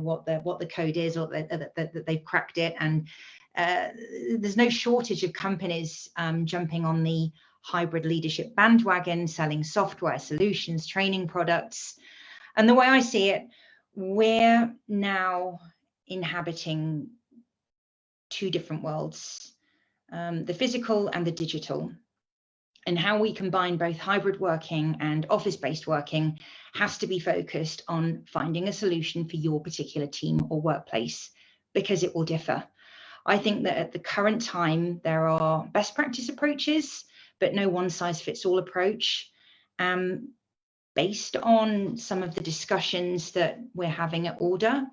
what the code is, or that they've cracked it. And there's no shortage of companies jumping on the hybrid leadership bandwagon, selling software solutions, training products. And the way I see it, we're now inhabiting two different worlds, the physical and the digital. And how we combine both hybrid working and office-based working has to be focused on finding a solution for your particular team or workplace, because it will differ. I think that at the current time, there are best practice approaches, but no one-size-fits-all approach. Based on some of the discussions that we're having at Order,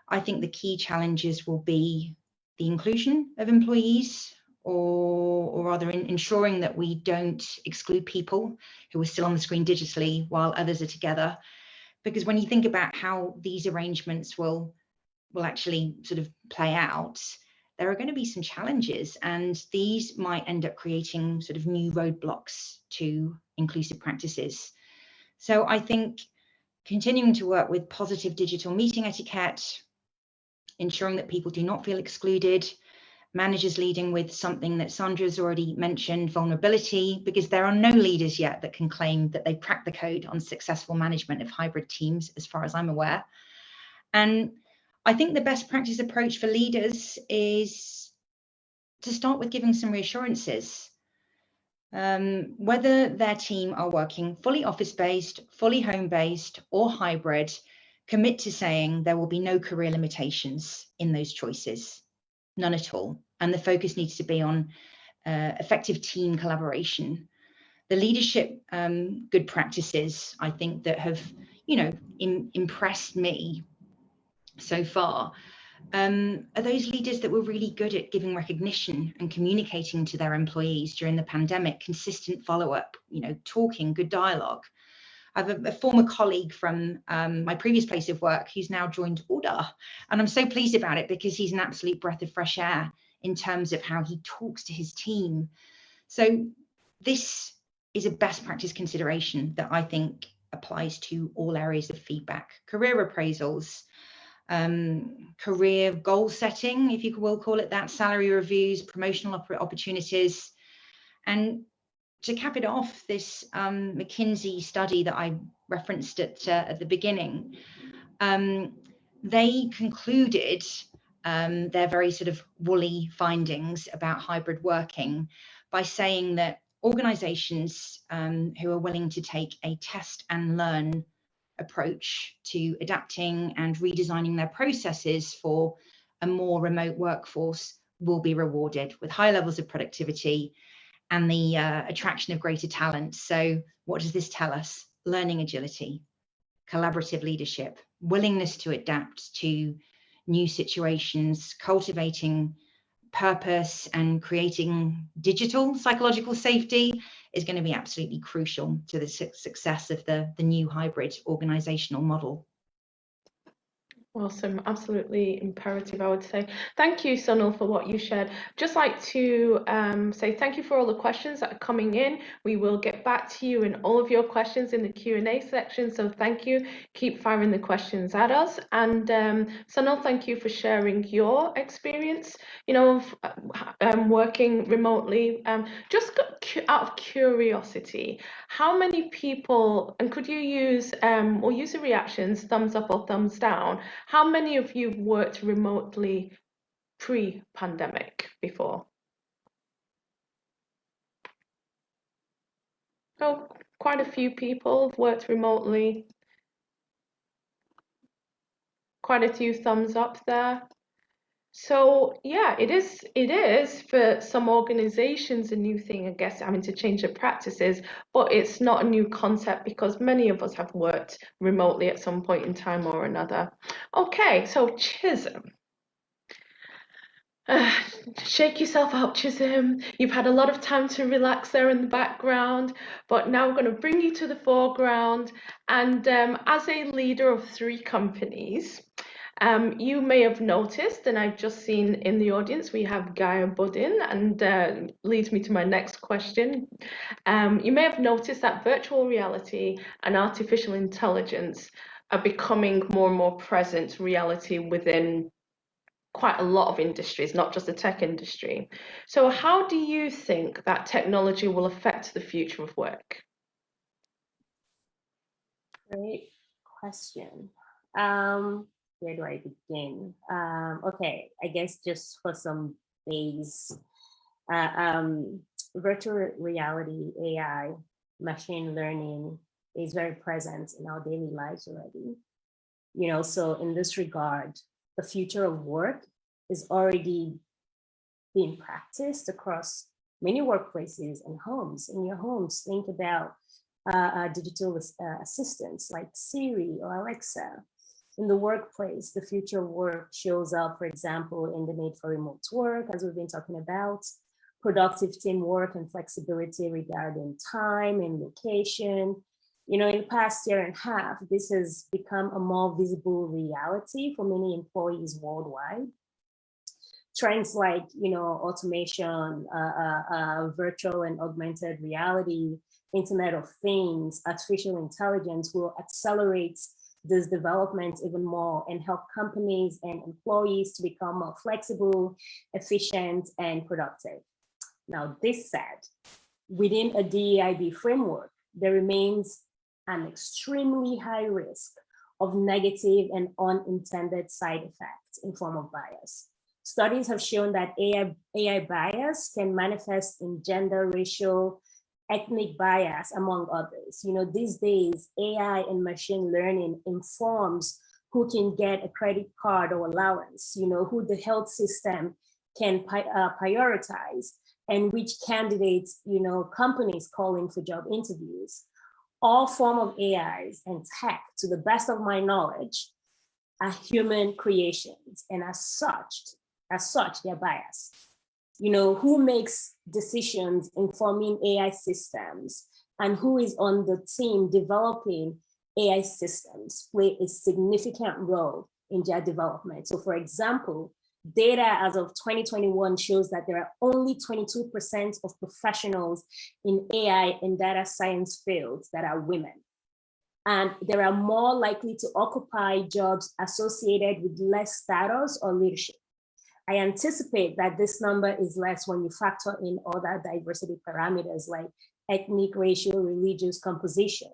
I think the key challenges will be the inclusion of employees, or rather ensuring that we don't exclude people who are still on the screen digitally while others are together. Because when you think about how these arrangements will actually sort of play out, there are going to be some challenges, and these might end up creating sort of new roadblocks to inclusive practices. So I think continuing to work with positive digital meeting etiquette, ensuring that people do not feel excluded, managers leading with something that Sandra's already mentioned, vulnerability, because there are no leaders yet that can claim that they've cracked the code on successful management of hybrid teams, as far as I'm aware. And I think the best practice approach for leaders is to start with giving some reassurances. Whether their team are working fully office-based, fully home-based, or hybrid, commit to saying there will be no career limitations in those choices. None at all. And the focus needs to be on effective team collaboration. The leadership good practices, I think, that have, impressed me so far, are those leaders that were really good at giving recognition and communicating to their employees during the pandemic, consistent follow-up, talking, good dialogue. I have a former colleague from my previous place of work who's now joined Order, and I'm so pleased about it because he's an absolute breath of fresh air in terms of how he talks to his team. So this is a best practice consideration that I think applies to all areas of feedback, career appraisals, career goal setting, if you will call it that, salary reviews, promotional opportunities. And to cap it off, this McKinsey study that I referenced at the beginning, they concluded their very sort of woolly findings about hybrid working by saying that organizations who are willing to take a test and learn approach to adapting and redesigning their processes for a more remote workforce will be rewarded with high levels of productivity and the attraction of greater talent. So what does this tell us? Learning agility, collaborative leadership, willingness to adapt to new situations, cultivating purpose, and creating digital psychological safety is going to be absolutely crucial to the success of the new hybrid organizational model. Awesome, absolutely imperative, I would say. Thank you, Sunil, for what you shared. Just like to say thank you for all the questions that are coming in. We will get back to you in all of your questions in the Q&A section, so thank you. Keep firing the questions at us. And Sunil, thank you for sharing your experience, of working remotely. Just out of curiosity, how many people, and could you use or user reactions, thumbs up or thumbs down, how many of you worked remotely pre-pandemic before? Oh, quite a few people have worked remotely. Quite a few thumbs up there. So yeah, it is for some organizations a new thing, I guess, having to change their practices, but it's not a new concept because many of us have worked remotely at some point in time or another. Okay, so Chisholm. Shake yourself out, Chisholm. You've had a lot of time to relax there in the background, but now we're going to bring you to the foreground. And as a leader of 3 companies, You may have noticed, and I've just seen in the audience, we have Gaia Budin, and leads me to my next question. You may have noticed that virtual reality and artificial intelligence are becoming more and more present reality within quite a lot of industries, not just the tech industry. So how do you think that technology will affect the future of work? Great question. Where do I begin? Okay, I guess just for some base, virtual reality, AI, machine learning is very present in our daily lives already. You know, so in this regard, the future of work is already being practiced across many workplaces and homes. In your homes, think about digital assistants like Siri or Alexa. In the workplace, the future of work shows up, for example, in the need for remote work, as we've been talking about, productive teamwork and flexibility regarding time and location. You know, in the past year and a half, this has become a more visible reality for many employees worldwide. Trends like, you know, automation, virtual and augmented reality, Internet of Things, artificial intelligence will accelerate this development even more and help companies and employees to become more flexible, efficient, and productive. Now, this said, within a DEIB framework, there remains an extremely high risk of negative and unintended side effects in form of bias. Studies have shown that AI bias can manifest in gender, racial, ethnic bias, among others. You know, these days, AI and machine learning informs who can get a credit card or allowance, you know, who the health system can prioritize, and which candidates, you know, companies calling for job interviews. All form of AIs and tech, to the best of my knowledge, are human creations, and as such, they're biased. You know, who makes decisions informing AI systems and who is on the team developing AI systems play a significant role in their development. So for example, data as of 2021 shows that there are only 22% of professionals in AI and data science fields that are women. And they are more likely to occupy jobs associated with less status or leadership. I anticipate that this number is less when you factor in other diversity parameters like ethnic, racial, religious composition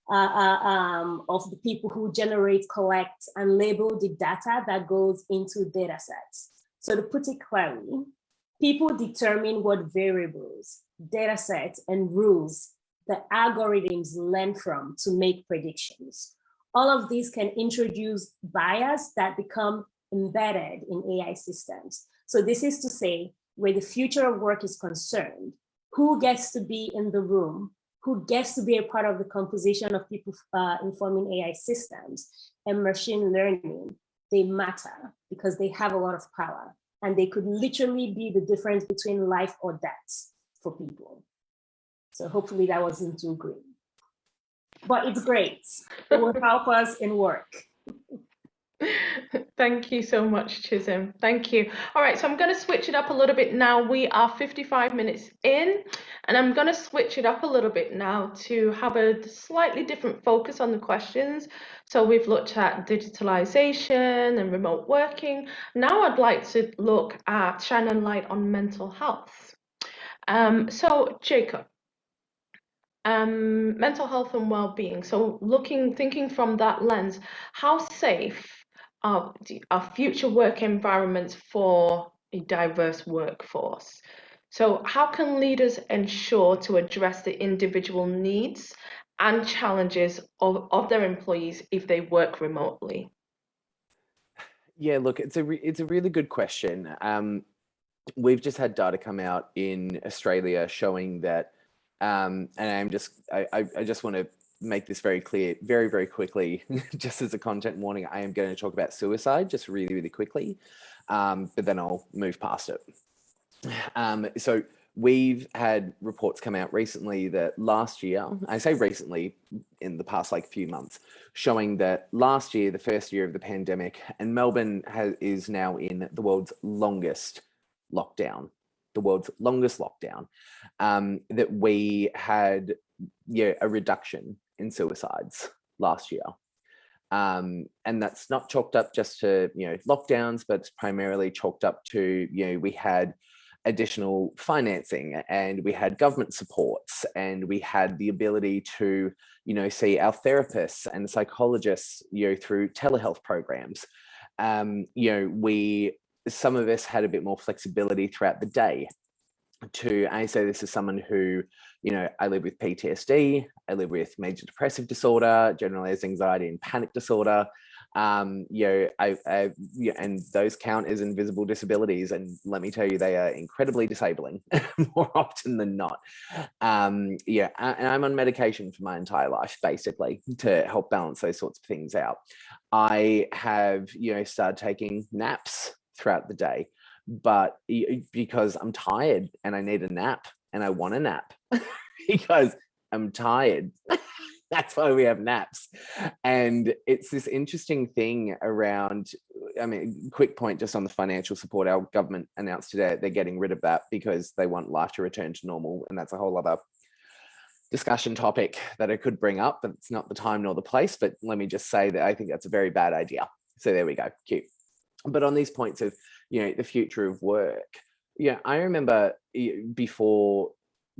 of the people who generate, collect, and label the data that goes into data sets. So to put it clearly, people determine what variables, data sets, and rules the algorithms learn from to make predictions. All of these can introduce bias that become embedded in AI systems. So this is to say, where the future of work is concerned, who gets to be in the room, who gets to be a part of the composition of people informing AI systems and machine learning, they matter because they have a lot of power and they could literally be the difference between life or death for people. So hopefully that wasn't too green, but it's great. It will help us in work. Thank you so much, Chisholm. Thank you. All right, so I'm going to switch it up a little bit now. We are 55 minutes in, and I'm going to switch it up a little bit now to have a slightly different focus on the questions. So we've looked at digitalisation and remote working. Now I'd like to look at shine a light on mental health. So Jacob, mental health and well-being. So thinking from that lens, how safe are future work environments for a diverse workforce? So how can leaders ensure to address the individual needs and challenges of their employees if they work remotely? Yeah, look, it's a really good question. We've just had data come out in Australia showing that, and I just want to make this very clear, very, very quickly, just as a content warning, I am going to talk about suicide just really, really quickly, but then I'll move past it. So we've had reports come out recently that last year, I say recently, in the past like few months, showing that last year, the first year of the pandemic, and Melbourne is now in the world's longest lockdown, that we had a reduction in suicides last year. And that's not chalked up just to lockdowns, but it's primarily chalked up to we had additional financing, and we had government supports, and we had the ability to see our therapists and psychologists through telehealth programs. Some of us had a bit more flexibility throughout the day. I say this as someone who, I live with PTSD, I live with major depressive disorder, generalized anxiety and panic disorder. And those count as invisible disabilities. And let me tell you, they are incredibly disabling more often than not. And I'm on medication for my entire life, basically, to help balance those sorts of things out. I have, started taking naps throughout the day, but because I'm tired and I need a nap and I want a nap because I'm tired. That's why we have naps. And it's this interesting thing around, quick point just on the financial support. Our government announced today they're getting rid of that because they want life to return to normal. And that's a whole other discussion topic that I could bring up, but it's not the time nor the place. But let me just say that I think that's a very bad idea. So there we go, cute. But on these points of, the future of work, I remember before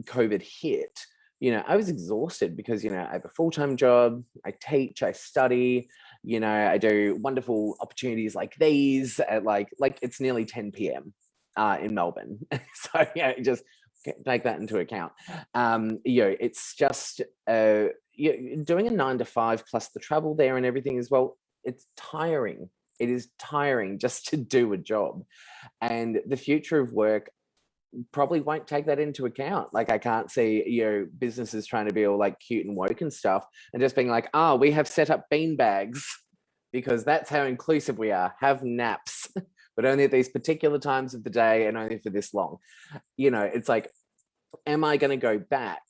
COVID hit, I was exhausted because, I have a full-time job, I teach, I study, I do wonderful opportunities like these at like it's nearly 10 p.m. In Melbourne. So, just take that into account. It's just, doing a 9 to 5 plus the travel there and everything as well, it's tiring. It is tiring just to do a job. And the future of work probably won't take that into account. Like, I can't see, businesses trying to be all like cute and woke and stuff and just being like, oh, we have set up bean bags because that's how inclusive we are. Have naps, but only at these particular times of the day and only for this long. It's like, am I going to go back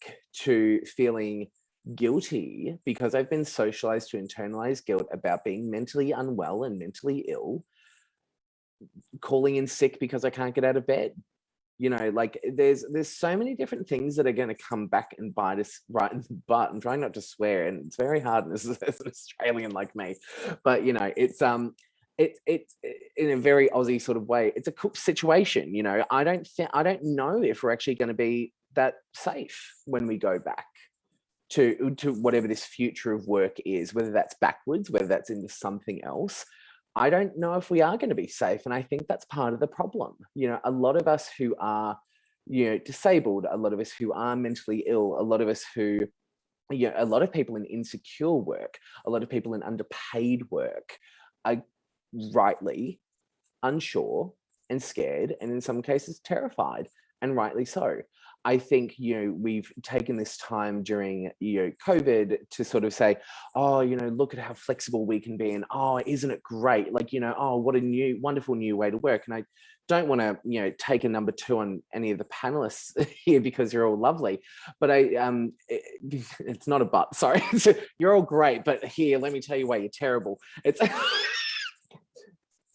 to feeling guilty because I've been socialized to internalize guilt about being mentally unwell and mentally ill, calling in sick because I can't get out of bed? Like there's so many different things that are going to come back and bite us right in the butt. I'm trying not to swear, and it's very hard as an Australian like me, but it's in a very Aussie sort of way. It's a cooked situation. I don't know if we're actually going to be that safe when we go back to whatever this future of work is, whether that's backwards, whether that's into something else. I don't know if we are going to be safe. And I think that's part of the problem. A lot of us who are, disabled, a lot of us who are mentally ill, a lot of us who, a lot of people in insecure work, a lot of people in underpaid work are rightly unsure and scared, and in some cases terrified, and rightly so. I think, we've taken this time during, COVID to sort of say, oh, look at how flexible we can be. And, oh, isn't it great? Like, oh, what a wonderful new way to work. And I don't want to, take a number 2 on any of the panelists here because you're all lovely, but it's not a but, sorry. You're all great, but here, let me tell you why you're terrible. It's...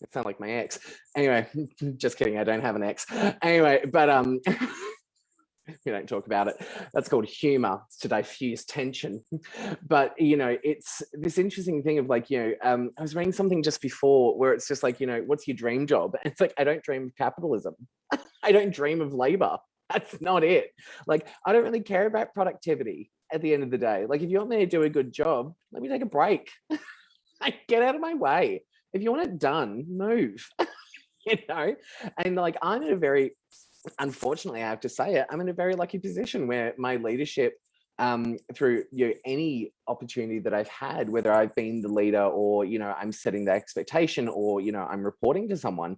It sounds like my ex. Anyway, just kidding. I don't have an ex. Anyway, but we don't talk about it. That's called humor. It's to diffuse tension. But it's this interesting thing of like, I was reading something just before where it's just like, what's your dream job? And it's like, I don't dream of capitalism. I don't dream of labor. That's not it. Like, I don't really care about productivity at the end of the day. Like, if you want me to do a good job, let me take a break. Like, get out of my way. If you want it done, move. And like, I'm in a very, unfortunately, I have to say it, I'm in a very lucky position where my leadership, through any opportunity that I've had, whether I've been the leader or I'm setting the expectation or I'm reporting to someone,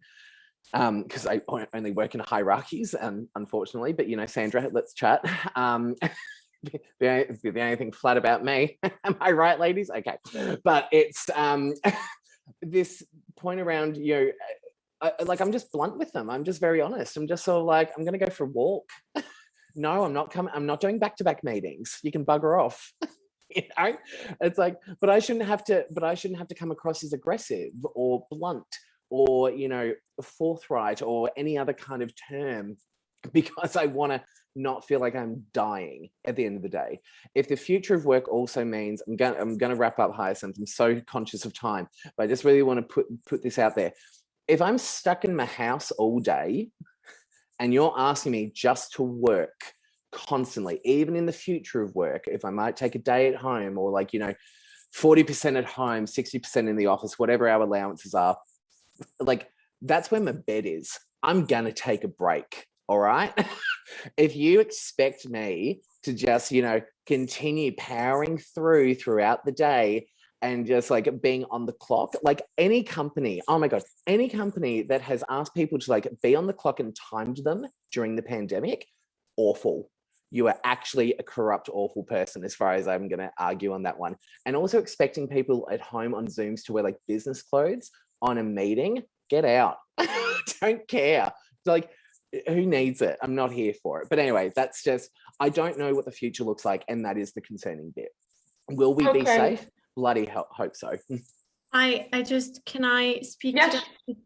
because I only work in hierarchies, unfortunately. But Sandra, let's chat. The only thing flat about me. Am I right, ladies? Okay, but it's this point around I'm just blunt with them. I'm just very honest. I'm just sort of like, I'm going to go for a walk. No, I'm not coming. I'm not doing back-to-back meetings. You can bugger off. You know, it's like, but I shouldn't have to come across as aggressive or blunt or, you know, forthright or any other kind of term, because I want to not feel like I'm dying at the end of the day. If the future of work also means, I'm going to wrap up, Hyacinth. I'm so conscious of time, but I just really want to put this out there. If I'm stuck in my house all day and you're asking me just to work constantly, even in the future of work, if I might take a day at home or, like, you know, 40% at home, 60% in the office, whatever our allowances are, like, that's where my bed is. I'm gonna take a break. All right. If you expect me to just, you know, continue powering throughout the day and just like being on the clock, like any company, oh my God, any company that has asked people to like be on the clock and timed them during the pandemic, awful. You are actually a corrupt, awful person, as far as I'm going to argue on that one. And also expecting people at home on Zooms to wear like business clothes on a meeting, get out. Don't care. Like, who needs it? I'm not here for it. But anyway, that's just, I don't know what the future looks like. And that is the concerning bit. Will we be safe? Bloody hope so. Can I speak to that?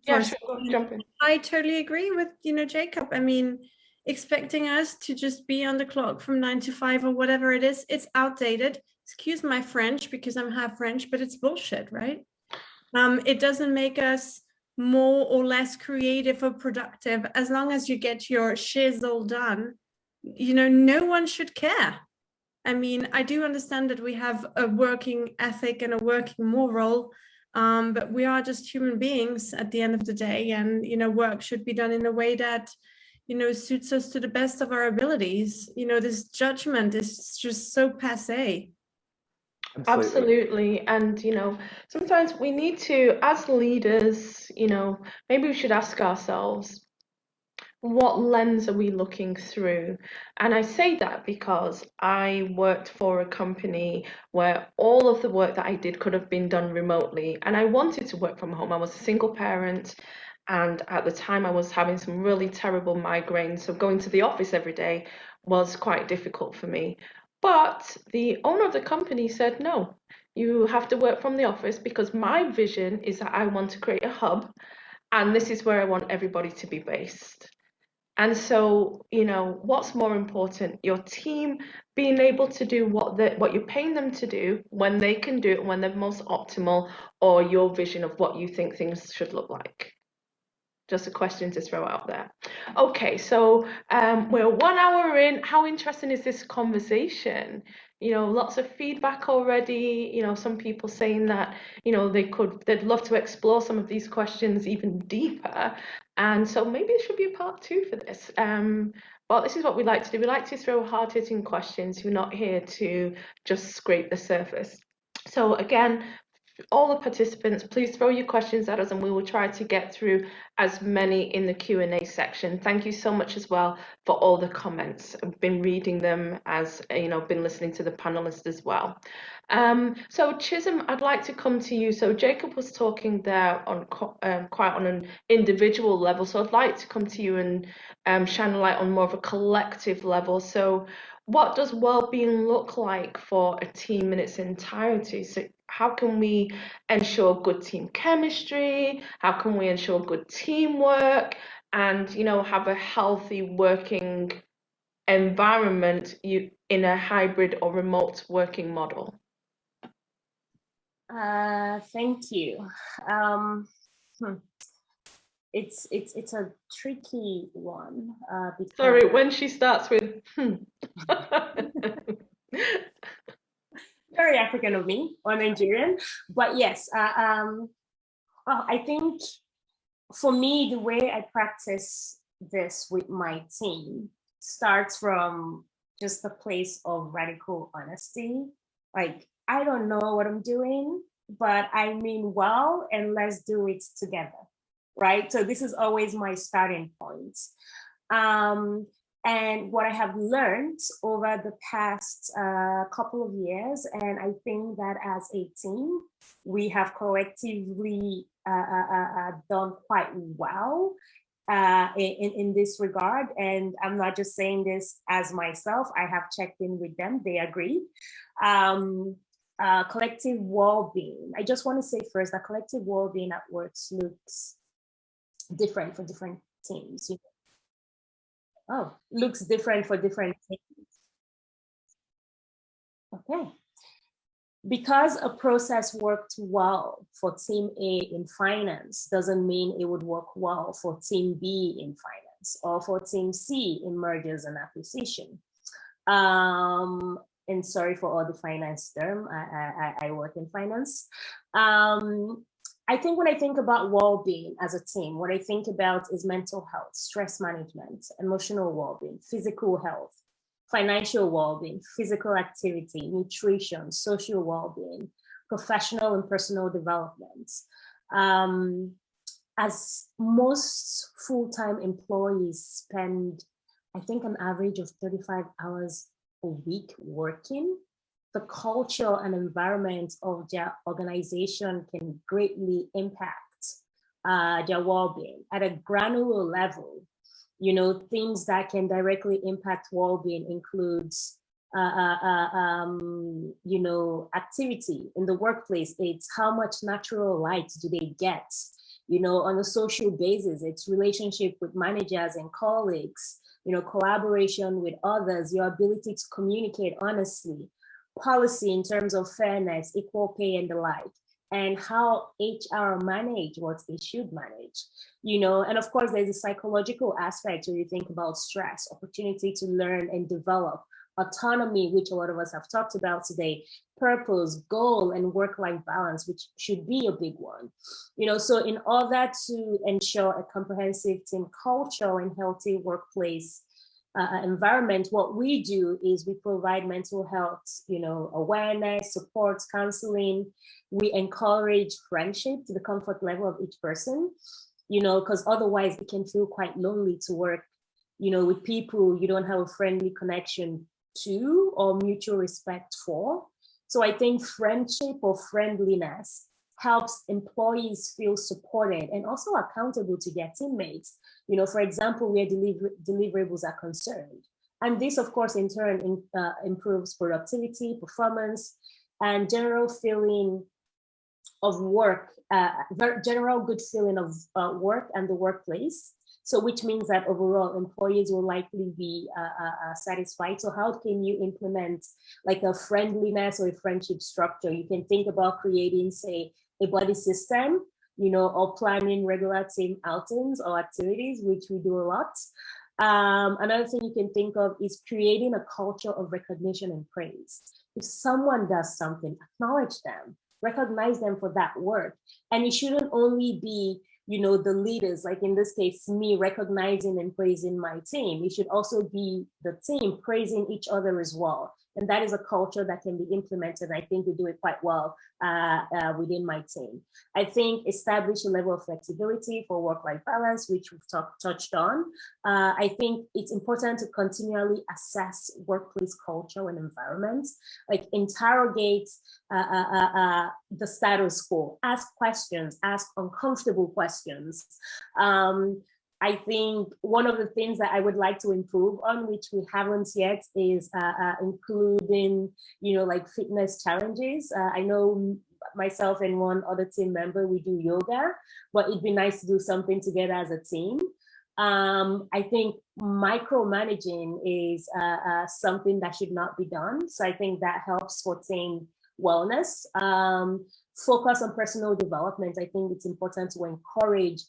Yeah, sure, jump in. I totally agree with, you know, Jacob. I mean, expecting us to just be on the clock from 9 to 5 or whatever it is, it's outdated. Excuse my French because I'm half French, but it's bullshit, right? It doesn't make us more or less creative or productive. As long as you get your shizzle done, you know, no one should care. I mean, I do understand that we have a working ethic and a working moral, but we are just human beings at the end of the day, and, you know, work should be done in a way that, you know, suits us to the best of our abilities. You know, this judgment is just so passé. Absolutely. And, you know, sometimes we need to, as leaders, you know, maybe we should ask ourselves, what lens are we looking through? And I say that because I worked for a company where all of the work that I did could have been done remotely, and I wanted to work from home. I was a single parent, and at the time I was having some really terrible migraines, so going to the office every day was quite difficult for me. But the owner of the company said, no, you have to work from the office because my vision is that I want to create a hub, and this is where I want everybody to be based. And so, you know, what's more important, your team being able to do what you're paying them to do when they can do it when they're most optimal, or your vision of what you think things should look like? Just a question to throw out there. Okay, so we're 1 hour in. How interesting is this conversation? You know, lots of feedback already. You know, some people saying that, you know, they'd love to explore some of these questions even deeper. And so maybe there should be a part 2 for this. Well, this is what we like to do. We like to throw hard-hitting questions. We're not here to just scrape the surface. So again, all the participants, please throw your questions at us and we will try to get through as many in the Q&A section. Thank you so much as well for all the comments. I've been reading them, as you know, been listening to the panelists as well. So Chisholm, I'd like to come to you. So Jacob was talking there on quite on an individual level. So I'd like to come to you and shine a light on more of a collective level. So what does well-being look like for a team in its entirety? So how can we ensure good team chemistry? How can we ensure good teamwork? And, you know, have a healthy working environment in a hybrid or remote working model? Thank you. It's a tricky one. Because... Sorry, when she starts with very African of me, or Nigerian, but yes, well, I think for me, the way I practice this with my team starts from just a place of radical honesty. Like, I don't know what I'm doing, but I mean well, and let's do it together, right? So this is always my starting point. And what I have learned over the past couple of years, and I think that as a team, we have collectively done quite well in this regard. And I'm not just saying this as myself, I have checked in with them, they agree. Collective well-being. I just want to say first that collective well-being at work looks different for different teams. Looks different for different teams. Okay. Because a process worked well for team A in finance doesn't mean it would work well for team B in finance or for team C in mergers and acquisition. And sorry for all the finance term, I work in finance. I think when I think about well-being as a team, what I think about is mental health, stress management, emotional well-being, physical health, financial well-being, physical activity, nutrition, social well-being, professional and personal development. As most full-time employees spend, I think, an average of 35 hours a week working, the culture and environment of their organization can greatly impact their well-being at a granular level. Things that can directly impact well-being includes, activity in the workplace. It's how much natural light do they get? On a social basis, it's relationship with managers and colleagues, collaboration with others, your ability to communicate honestly, policy in terms of fairness, equal pay and the like, and how HR manage what they should manage, and of course there's a psychological aspect where you think about stress, opportunity to learn and develop, autonomy, which a lot of us have talked about today, purpose, goal, and work-life balance, which should be a big one. So in order to ensure a comprehensive team culture and healthy workplace environment, what we do is we provide mental health, awareness, support, counseling. We encourage friendship to the comfort level of each person, because otherwise it can feel quite lonely to work, with people you don't have a friendly connection to or mutual respect for. So I think friendship or friendliness helps employees feel supported and also accountable to their teammates. For example, where deliverables are concerned. And this, of course, in turn improves productivity, performance, and general feeling of work, general good feeling of work and the workplace. So which means that overall employees will likely be satisfied. So how can you implement like a friendliness or a friendship structure? You can think about creating, say, a buddy system, or planning regular team outings or activities, which we do a lot. Another thing you can think of is creating a culture of recognition and praise. If someone does something, acknowledge them, recognize them for that work. And it shouldn't only be, the leaders, like in this case, me recognizing and praising my team. It should also be the team praising each other as well. And that is a culture that can be implemented. I think we do it quite well within my team. I think establish a level of flexibility for work-life balance, which we've touched on. I think it's important to continually assess workplace culture and environment, like interrogate the status quo, ask questions, ask uncomfortable questions. I think one of the things that I would like to improve on, which we haven't yet, is including, like fitness challenges. I know myself and one other team member, we do yoga, but it'd be nice to do something together as a team. I think micromanaging is something that should not be done. So I think that helps for team wellness. Focus on personal development. I think it's important to encourage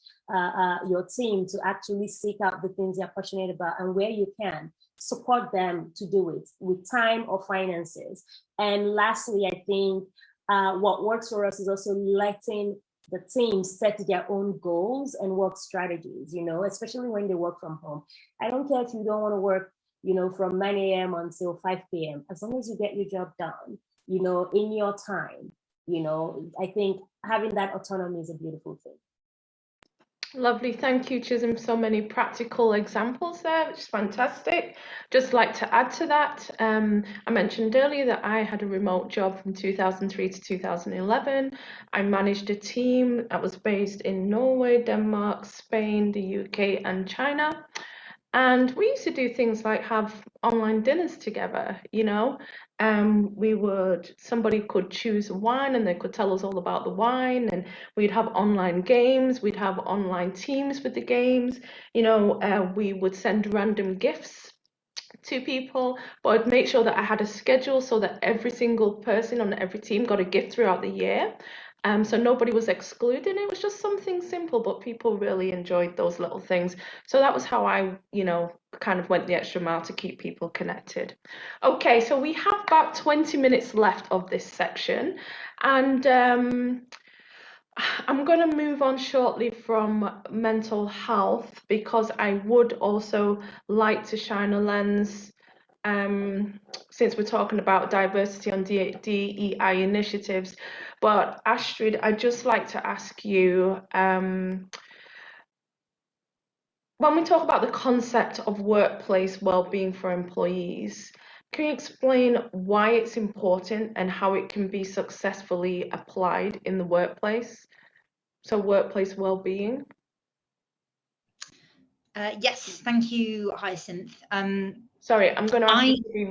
your team to actually seek out the things they're passionate about, and where you can, support them to do it with time or finances. And lastly, I think what works for us is also letting the team set their own goals and work strategies, especially when they work from home. I don't care if you don't want to work, from 9 a.m. until 5 p.m. As long as you get your job done, in your time. I think having that autonomy is a beautiful thing. Lovely, thank you, Chisholm. So many practical examples there, which is fantastic. Just like to add to that, I mentioned earlier that I had a remote job from 2003 to 2011. I managed a team that was based in Norway, Denmark, Spain, the UK, and China. And we used to do things like have online dinners together, you know. Somebody could choose a wine and they could tell us all about the wine, and we'd have online games, we'd have online teams with the games, we would send random gifts to people, but I'd make sure that I had a schedule so that every single person on every team got a gift throughout the year. So nobody was excluded. It was just something simple, but people really enjoyed those little things. So that was how I, kind of went the extra mile to keep people connected. Okay, so we have about 20 minutes left of this section, and I'm going to move on shortly from mental health because I would also like to shine a lens, since we're talking about diversity on DEI initiatives. But Astrid, I'd just like to ask you, when we talk about the concept of workplace well-being for employees, can you explain why it's important and how it can be successfully applied in the workplace? So workplace well-being. Yes, thank you, Hyacinth. Sorry, I'm going to ask you to be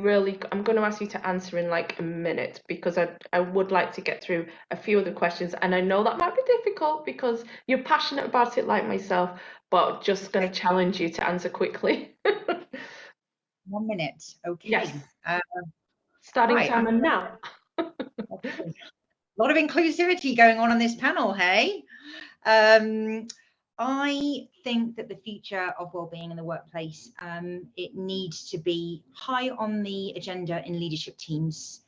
I'm going to ask you to answer in like a minute because I would like to get through a few of the questions, and I know that might be difficult because you're passionate about it like myself, but just going to challenge you to answer quickly. 1 minute, okay. Yes. Starting right, timer now. Okay. A lot of inclusivity going on this panel, hey? I think that the future of wellbeing in the workplace, it needs to be high on the agenda in leadership teams.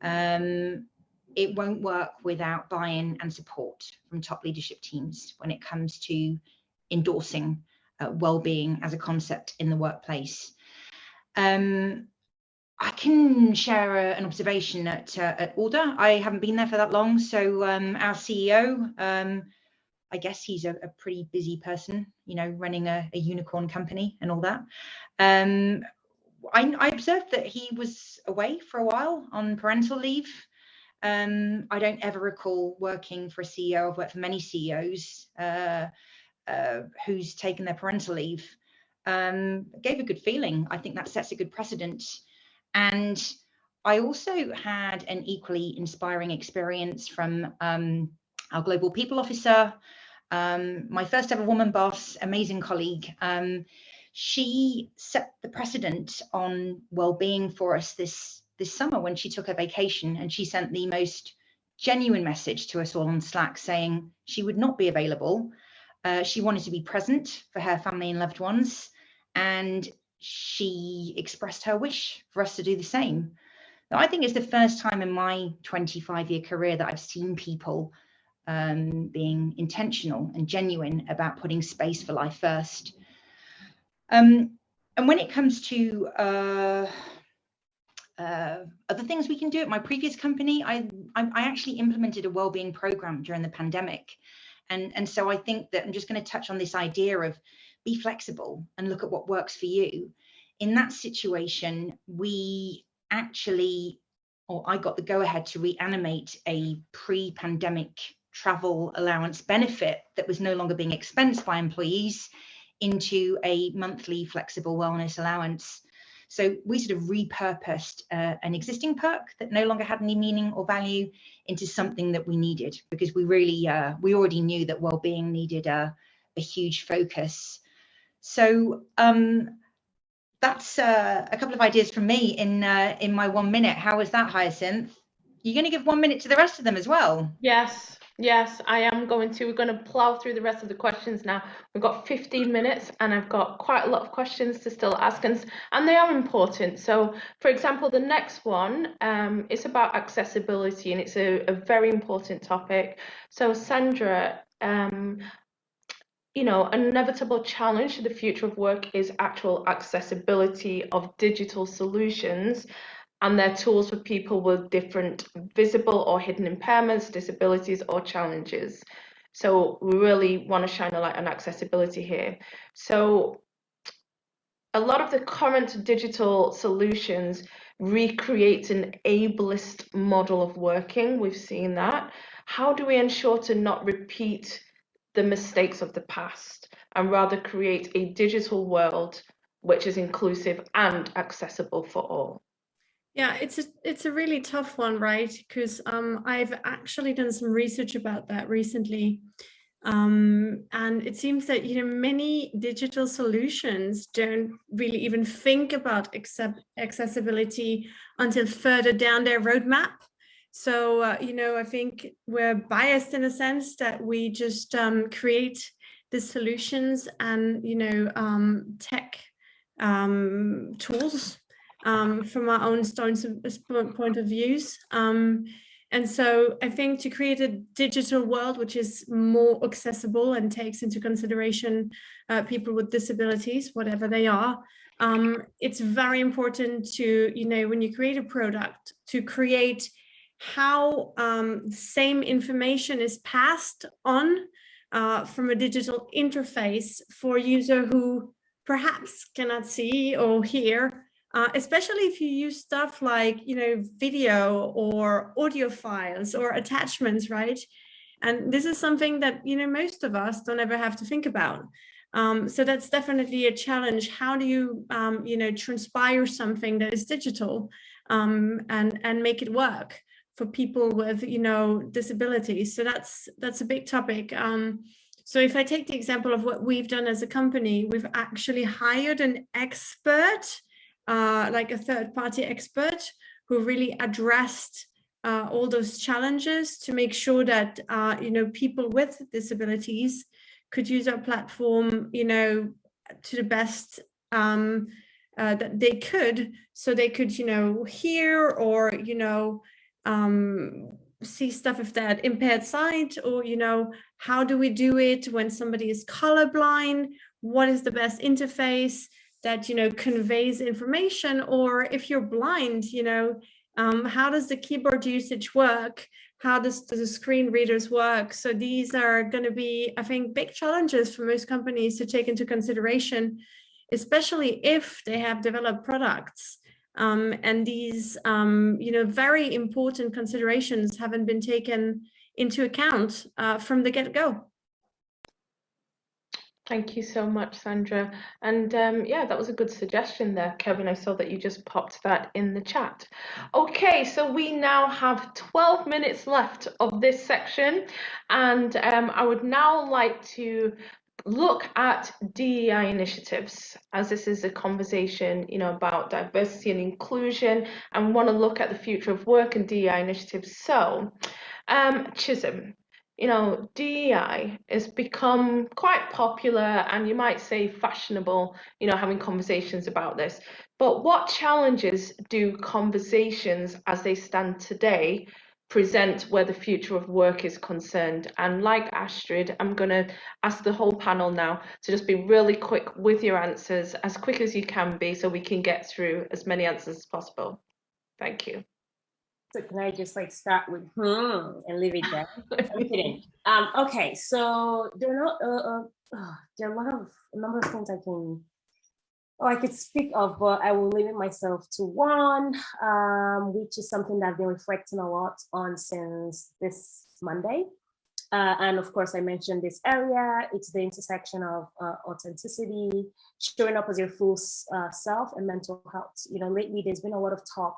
It won't work without buy-in and support from top leadership teams when it comes to endorsing wellbeing as a concept in the workplace. I can share an observation at Order. I haven't been there for that long, so our CEO, I guess he's a pretty busy person, running a unicorn company and all that. I observed that he was away for a while on parental leave. I don't ever recall working for a CEO. I've worked for many CEOs who's taken their parental leave. Gave a good feeling. I think that sets a good precedent. And I also had an equally inspiring experience from our global people officer, my first ever woman boss, amazing colleague. She set the precedent on well-being for us this summer when she took her vacation, and she sent the most genuine message to us all on Slack saying she would not be available. She wanted to be present for her family and loved ones, and she expressed her wish for us to do the same. Now, I think it's the first time in my 25-year career that I've seen people being intentional and genuine about putting space for life first. And when it comes to other things we can do at my previous company, I actually implemented a wellbeing program during the pandemic. And so I think that I'm just going to touch on this idea of be flexible and look at what works for you. In that situation, I got the go-ahead to reanimate a pre-pandemic travel allowance benefit that was no longer being expensed by employees into a monthly flexible wellness allowance. So we sort of repurposed an existing perk that no longer had any meaning or value into something that we needed, because we already knew that well-being needed a huge focus. So that's a couple of ideas from me in my 1 minute. How was that, Hyacinth? You're going to give 1 minute to the rest of them as well? Yes, I am going to. We're going to plow through the rest of the questions now. We've got 15 minutes and I've got quite a lot of questions to still ask, and they are important. So, for example, the next one is about accessibility, and it's a very important topic. So, Sandra, an inevitable challenge to the future of work is actual accessibility of digital solutions and their tools for people with different visible or hidden impairments, disabilities, or challenges. So we really want to shine a light on accessibility here. So a lot of the current digital solutions recreate an ableist model of working. We've seen that. How do we ensure to not repeat the mistakes of the past and rather create a digital world which is inclusive and accessible for all? Yeah, it's a really tough one, right? Because I've actually done some research about that recently. And it seems that, you know, many digital solutions don't really even think about accessibility until further down their roadmap. So, you know, I think we're biased in a sense that we just create the solutions and, you know, tech tools from our own point of views. And so I think to create a digital world which is more accessible and takes into consideration people with disabilities, whatever they are, it's very important to, you know, when you create a product, to create how same information is passed on from a digital interface for a user who perhaps cannot see or hear. Especially if you use stuff like, you know, video or audio files or attachments, right? And this is something that, you know, most of us don't ever have to think about. So that's definitely a challenge. How do you, you know, transpire something that is digital and make it work for people with, you know, disabilities? So that's a big topic. So if I take the example of what we've done as a company, we've actually hired an expert, like a third-party expert who really addressed all those challenges to make sure that you know, people with disabilities could use our platform, you know, to the best that they could, so they could, you know, hear or, you know, see stuff if they had impaired sight, or, you know, how do we do it when somebody is colorblind? What is the best interface that, you know, conveys information? Or if you're blind, you know, how does the keyboard usage work? How does the screen readers work? So these are going to be, I think, big challenges for most companies to take into consideration, especially if they have developed products. And these, you know, very important considerations haven't been taken into account from the get-go. Thank you so much, Sandra. And yeah, that was a good suggestion there, Kevin. I saw that you just popped that in the chat. Okay, so we now have 12 minutes left of this section, and I would now like to look at DEI initiatives, as this is a conversation, you know, about diversity and inclusion, and want to look at the future of work and DEI initiatives. So, Chisholm, you know, DEI has become quite popular and you might say fashionable, you know, having conversations about this. But what challenges do conversations as they stand today present where the future of work is concerned? And like Astrid, I'm going to ask the whole panel now to just be really quick with your answers, as quick as you can be, so we can get through as many answers as possible. Thank you. So can I just like start with and leave it there? I'm kidding. Okay, so there are a number of things I could speak of, but I will limit myself to one, which is something that I've been reflecting a lot on since this Monday. And of course, I mentioned this earlier. It's the intersection of authenticity, showing up as your full self, and mental health. You know, lately there's been a lot of talk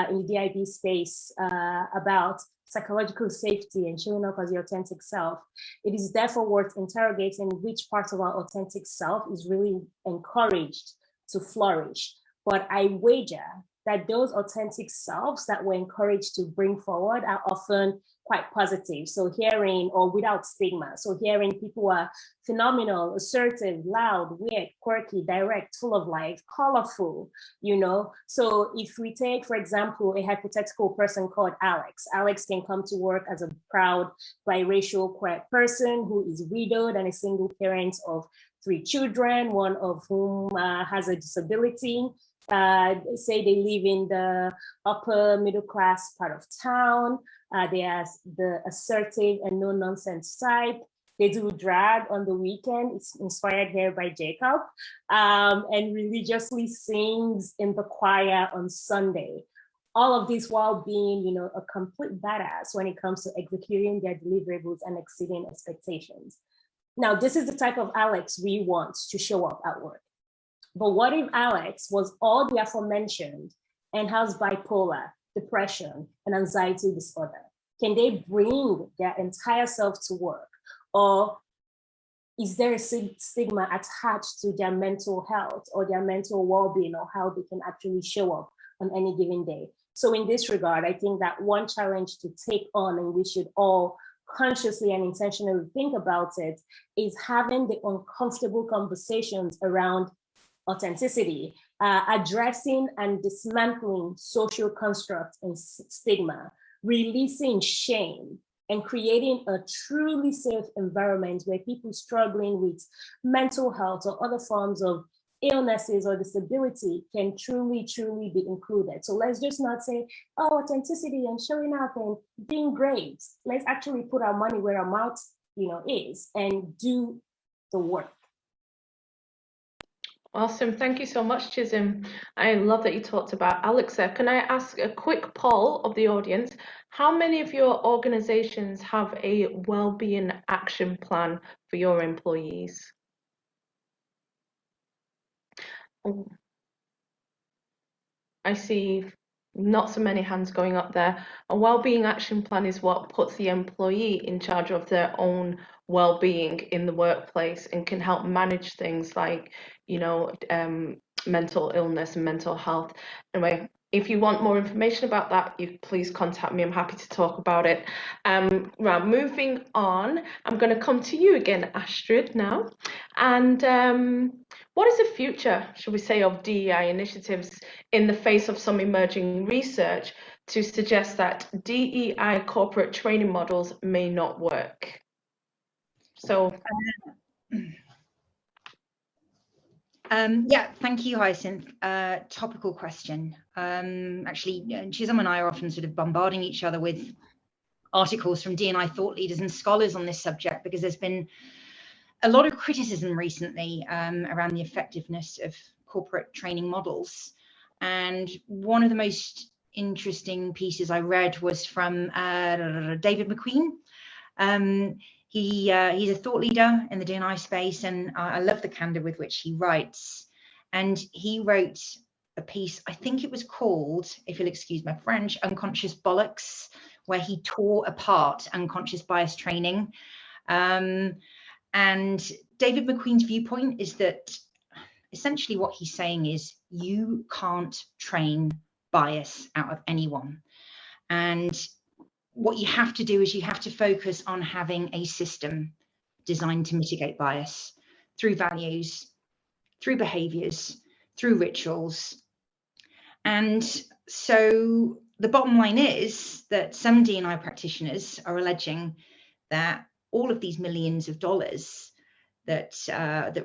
in the DIB space about psychological safety and showing up as your authentic self. It is therefore worth interrogating which parts of our authentic self is really encouraged to flourish. But I wager that those authentic selves that we're encouraged to bring forward are often quite positive. So hearing, or without stigma. So hearing people are phenomenal, assertive, loud, weird, quirky, direct, full of life, colorful, you know. So if we take, for example, a hypothetical person called Alex. Alex can come to work as a proud biracial queer person who is widowed and a single parent of 3 children, one of whom has a disability. say they live in the upper middle class part of town. They are the assertive and no nonsense type. They do drag on the weekend. It's inspired here by Jacob, and religiously sings in the choir on Sunday. All of this while being, you know, a complete badass when it comes to executing their deliverables and exceeding expectations. Now, this is the type of Alex we want to show up at work. But what if Alex was all the aforementioned and has bipolar, depression, and anxiety disorder? Can they bring their entire self to work? Or is there a stigma attached to their mental health or their mental well-being, or how they can actually show up on any given day? So in this regard, I think that one challenge to take on, and we should all consciously and intentionally think about it, is having the uncomfortable conversations around authenticity, addressing and dismantling social constructs and stigma, releasing shame, and creating a truly safe environment where people struggling with mental health or other forms of illnesses or disability can truly be included. So let's just not say, oh, authenticity and showing up and being great. Let's actually put our money where our mouth, you know, is, and do the work. Awesome. Thank you so much, Chisholm. I love that you talked about Alex there. Can I ask a quick poll of the audience? How many of your organizations have a well-being action plan for your employees? Oh, I see not so many hands going up there. A well-being action plan is what puts the employee in charge of their own well-being in the workplace and can help manage things like, you know, mental illness and mental health. Anyway, if you want more information about that, you please contact me. I'm happy to talk about it. Right, moving on, I'm going to come to you again, Astrid, now. And what is the future, should we say, of DEI initiatives in the face of some emerging research to suggest that DEI corporate training models may not work? So, yeah, thank you, Hyacinth. Topical question. Actually, Chisholm and I are often sort of bombarding each other with articles from D&I thought leaders and scholars on this subject, because there's been a lot of criticism recently around the effectiveness of corporate training models. And one of the most interesting pieces I read was from David McQueen. He's a thought leader in the D&I space, and I love the candor with which he writes. And he wrote a piece, I think it was called, if you'll excuse my French, Unconscious Bollocks, where he tore apart unconscious bias training. And David McQueen's viewpoint is that essentially what he's saying is you can't train bias out of anyone. And what you have to do is you have to focus on having a system designed to mitigate bias through values, through behaviors, through rituals. And so the bottom line is that some D&I practitioners are alleging that all of these millions of dollars that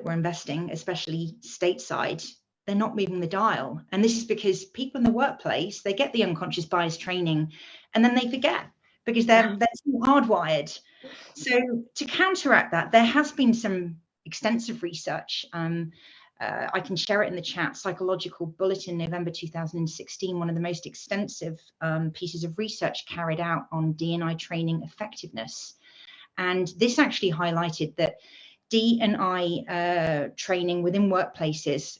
we're investing, especially stateside, they're not moving the dial. And this is because people in the workplace, they get the unconscious bias training and then they forget, because they're too hardwired. So to counteract that, there has been some extensive research. I can share it in the chat. Psychological Bulletin, November 2016, one of the most extensive pieces of research carried out on D&I training effectiveness. And this actually highlighted that D&I training within workplaces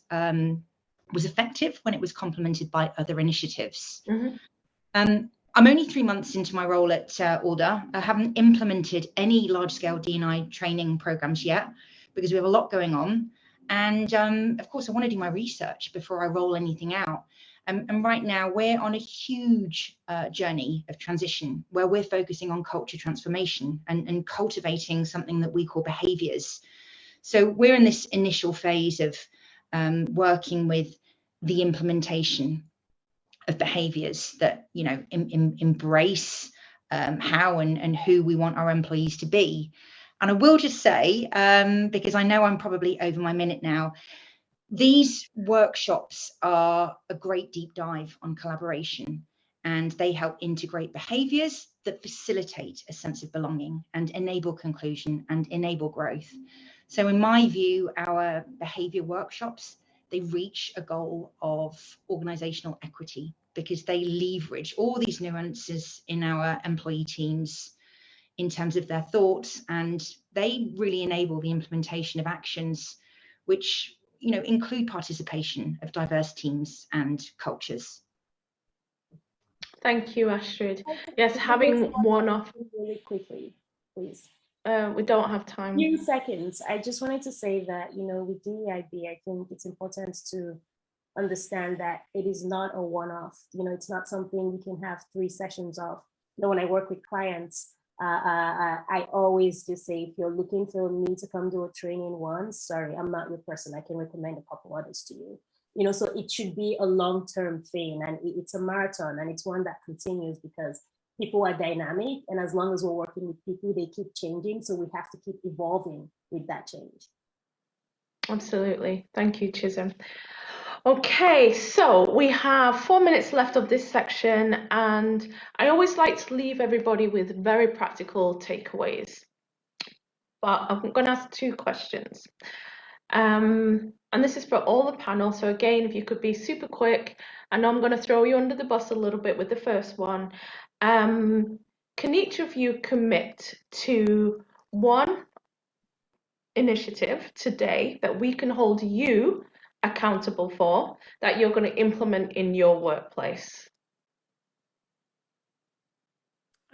was effective when it was complemented by other initiatives. Mm-hmm. I'm only 3 months into my role at Alder. I haven't implemented any large-scale D&I training programs yet, because we have a lot going on. And of course, I want to do my research before I roll anything out. And right now, we're on a huge journey of transition where we're focusing on culture transformation and cultivating something that we call behaviors. So we're in this initial phase of working with the implementation of behaviors that, you know, embrace how and who we want our employees to be. And I will just say, because I know I'm probably over my minute now, These workshops are a great deep dive on collaboration, and they help integrate behaviours that facilitate a sense of belonging and enable conclusion and enable growth. So in my view, our behaviour workshops, they reach a goal of organisational equity because they leverage all these nuances in our employee teams in terms of their thoughts, and they really enable the implementation of actions which include participation of diverse teams and cultures. Thank you, Astrid. Yes, having one off really quickly, please. We don't have time. Few seconds. I just wanted to say that, with DEIB, I think it's important to understand that it is not a one-off. It's not something you can have 3 sessions of. When I work with clients, I always just say, if you're looking for me to come do a training once, sorry, I'm not your person. I can recommend a couple others to you. So it should be a long-term thing, and it's a marathon, and it's one that continues because people are dynamic, and as long as we're working with people, they keep changing. So we have to keep evolving with that change. Absolutely. Thank you, Chisholm. Okay, so we have 4 minutes left of this section, and I always like to leave everybody with very practical takeaways. But I'm going to ask 2 questions. And this is for all the panel. So again, if you could be super quick, I know I'm going to throw you under the bus a little bit with the first one. Can each of you commit to one initiative today that we can hold you accountable for, that you're going to implement in your workplace?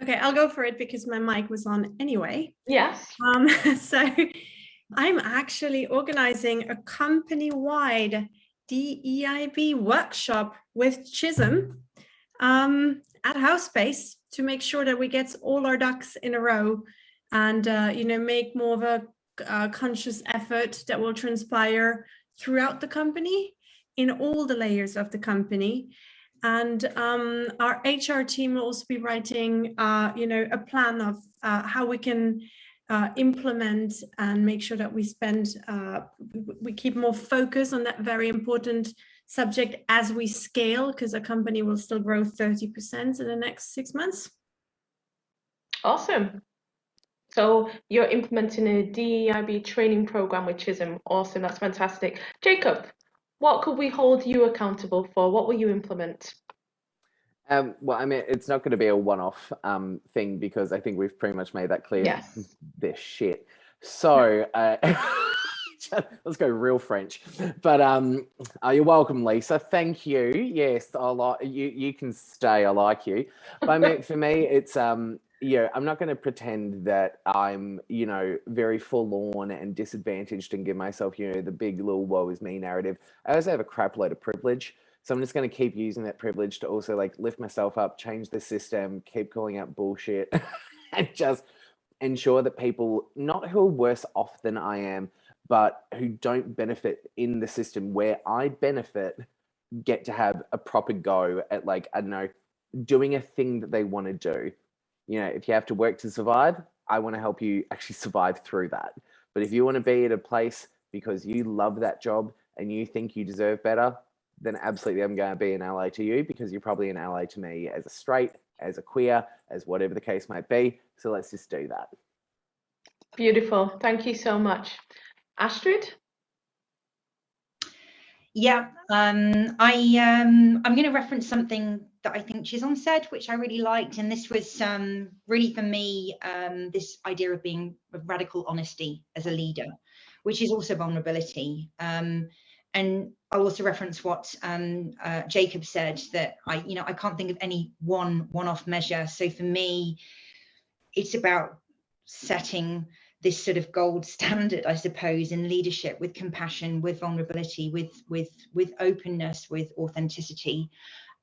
Okay, I'll go for it because my mic was on anyway. Yes. So I'm actually organizing a company-wide DEIB workshop with Chisholm at Housepace to make sure that we get all our ducks in a row and make more of a conscious effort that will transpire throughout the company in all the layers of the company. And our HR team will also be writing a plan of how we can implement and make sure that we keep more focus on that very important subject as we scale, because the company will still grow 30% in the next 6 months. Awesome. So you're implementing a DEIB training program with Chisholm. Awesome, that's fantastic. Jacob, what could we hold you accountable for? What will you implement? Well, I mean, it's not going to be a one-off thing because I think we've pretty much made that clear. Yes. This shit. So let's go real French. But you're welcome, Lisa. Thank you. Yes, I like you. You can stay. I like you. But I mean, for me, it's yeah. I'm not going to pretend that I'm very forlorn and disadvantaged and give myself the big little woe is me narrative. I also have a crap load of privilege. So I'm just going to keep using that privilege to also lift myself up, change the system, keep calling out bullshit, and just ensure that people, not who are worse off than I am, but who don't benefit in the system where I benefit, get to have a proper go at I don't know, doing a thing that they want to do. If you have to work to survive, I want to help you actually survive through that. But if you want to be at a place because you love that job and you think you deserve better, then absolutely I'm going to be an ally to you because you're probably an ally to me as a straight, as a queer, as whatever the case might be. So let's just do that. Beautiful. Thank you so much. Astrid? Yeah, I'm going to reference something that I think Chisholm said, which I really liked. And this was really for me, this idea of being of radical honesty as a leader, which is also vulnerability. And I'll also reference what Jacob said, that I can't think of any one-off measure. So for me, it's about setting this sort of gold standard, I suppose, in leadership, with compassion, with vulnerability, with openness, with authenticity.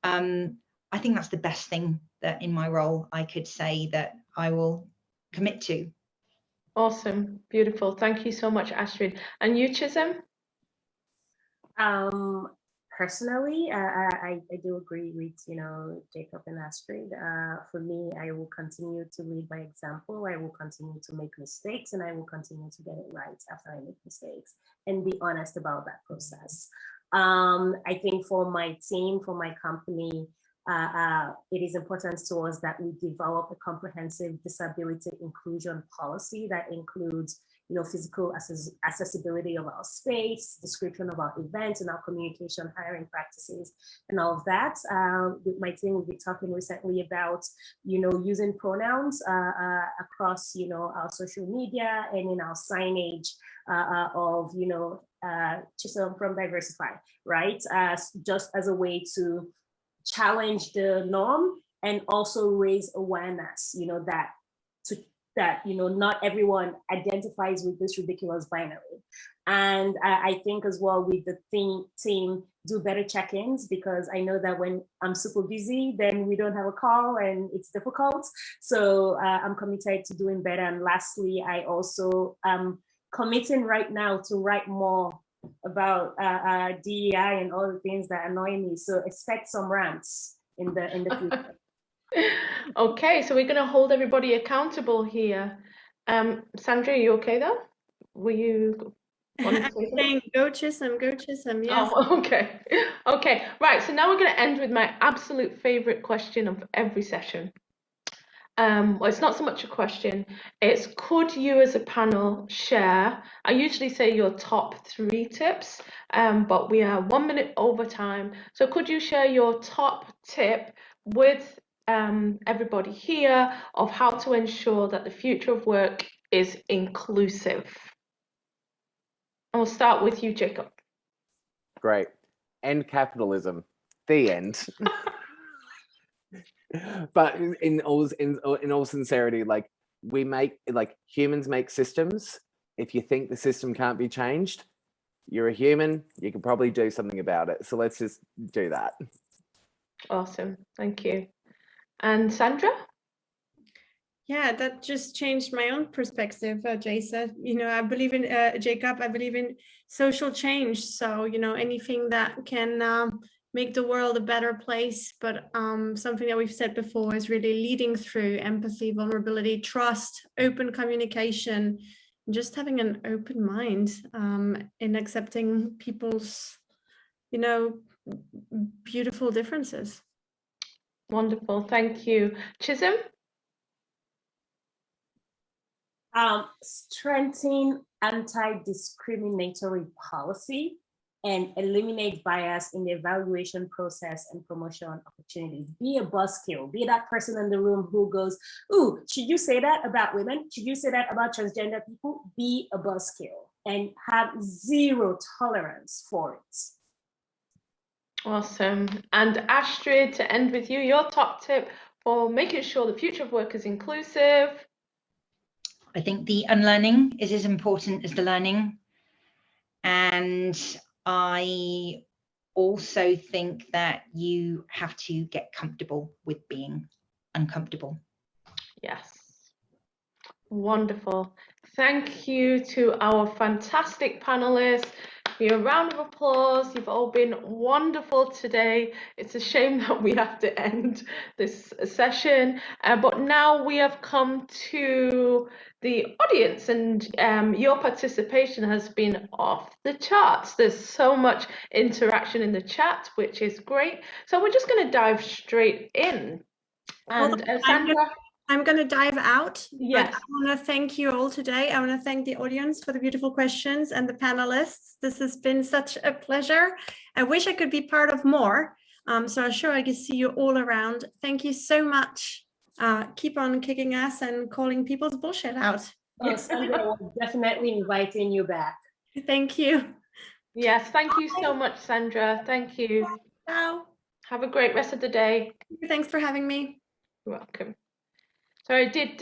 I think that's the best thing that in my role I could say that I will commit to. Awesome. Beautiful. Thank you so much, Astrid. And you, Chisholm? personally, I do agree with, Jacob and Astrid. For me, I will continue to lead by example. I will continue to make mistakes, and I will continue to get it right after I make mistakes and be honest about that process. I think for my team, for my company, it is important to us that we develop a comprehensive disability inclusion policy that includes physical accessibility of our space, description of our events and our communication, hiring practices, and all of that. With my team, we'll be talking recently about, using pronouns across, our social media and in our signage of, Chisom from Diversify, right? Just as a way to challenge the norm and also raise awareness, that not everyone identifies with this ridiculous binary. And I think as well with the team, do better check-ins, because I know that when I'm super busy, then we don't have a call and it's difficult. So I'm committed to doing better. And lastly, I also am committing right now to write more about DEI and all the things that annoy me. So expect some rants in the future. Okay, so we're going to hold everybody accountable here. Sandra, are you okay though? Were you wanting to say something? Saying, go Chisom, yes. Oh, okay. Okay, right. So now we're going to end with my absolute favorite question of every session. Well, it's not so much a question. It's, could you as a panel share, I usually say your top 3 tips, but we are 1 minute over time. So could you share your top tip with everybody here of how to ensure that the future of work is inclusive? And we'll start with you, Jacob. Great. End capitalism. The end. But in all sincerity, like, humans make systems. If you think the system can't be changed, you're a human, you can probably do something about it. So let's just do that. Awesome, thank you. And Sandra? Yeah, that just changed my own perspective, Jason. I believe in, Jacob, I believe in social change. So, anything that can make the world a better place, but something that we've said before is really leading through empathy, vulnerability, trust, open communication, just having an open mind in accepting people's, beautiful differences. Wonderful, thank you. Chisom? Strengthen anti-discriminatory policy and eliminate bias in the evaluation process and promotion opportunities. Be a buzzkill. Be that person in the room who goes, ooh, should you say that about women? Should you say that about transgender people? Be a buzzkill and have zero tolerance for it. Awesome. And Astrid, to end with you, your top tip for making sure the future of work is inclusive? I think the unlearning is as important as the learning. And I also think that you have to get comfortable with being uncomfortable. Yes. Wonderful. Thank you to our fantastic panelists. Give you a round of applause. You've all been wonderful today. It's a shame that we have to end this session, but now we have come to the audience, and your participation has been off the charts. There's so much interaction in the chat, which is great. So we're just going to dive straight in. And Sandra, I'm going to dive out. Yes. But I want to thank you all today. I want to thank the audience for the beautiful questions and the panelists. This has been such a pleasure. I wish I could be part of more. So I'm sure I can see you all around. Thank you so much. Keep on kicking ass and calling people's bullshit out. Oh, Sandra, we're definitely inviting you back. Thank you. Yes, thank you so much, Sandra. Thank you. Ciao. Have a great rest of the day. Thanks for having me. You're welcome. So I did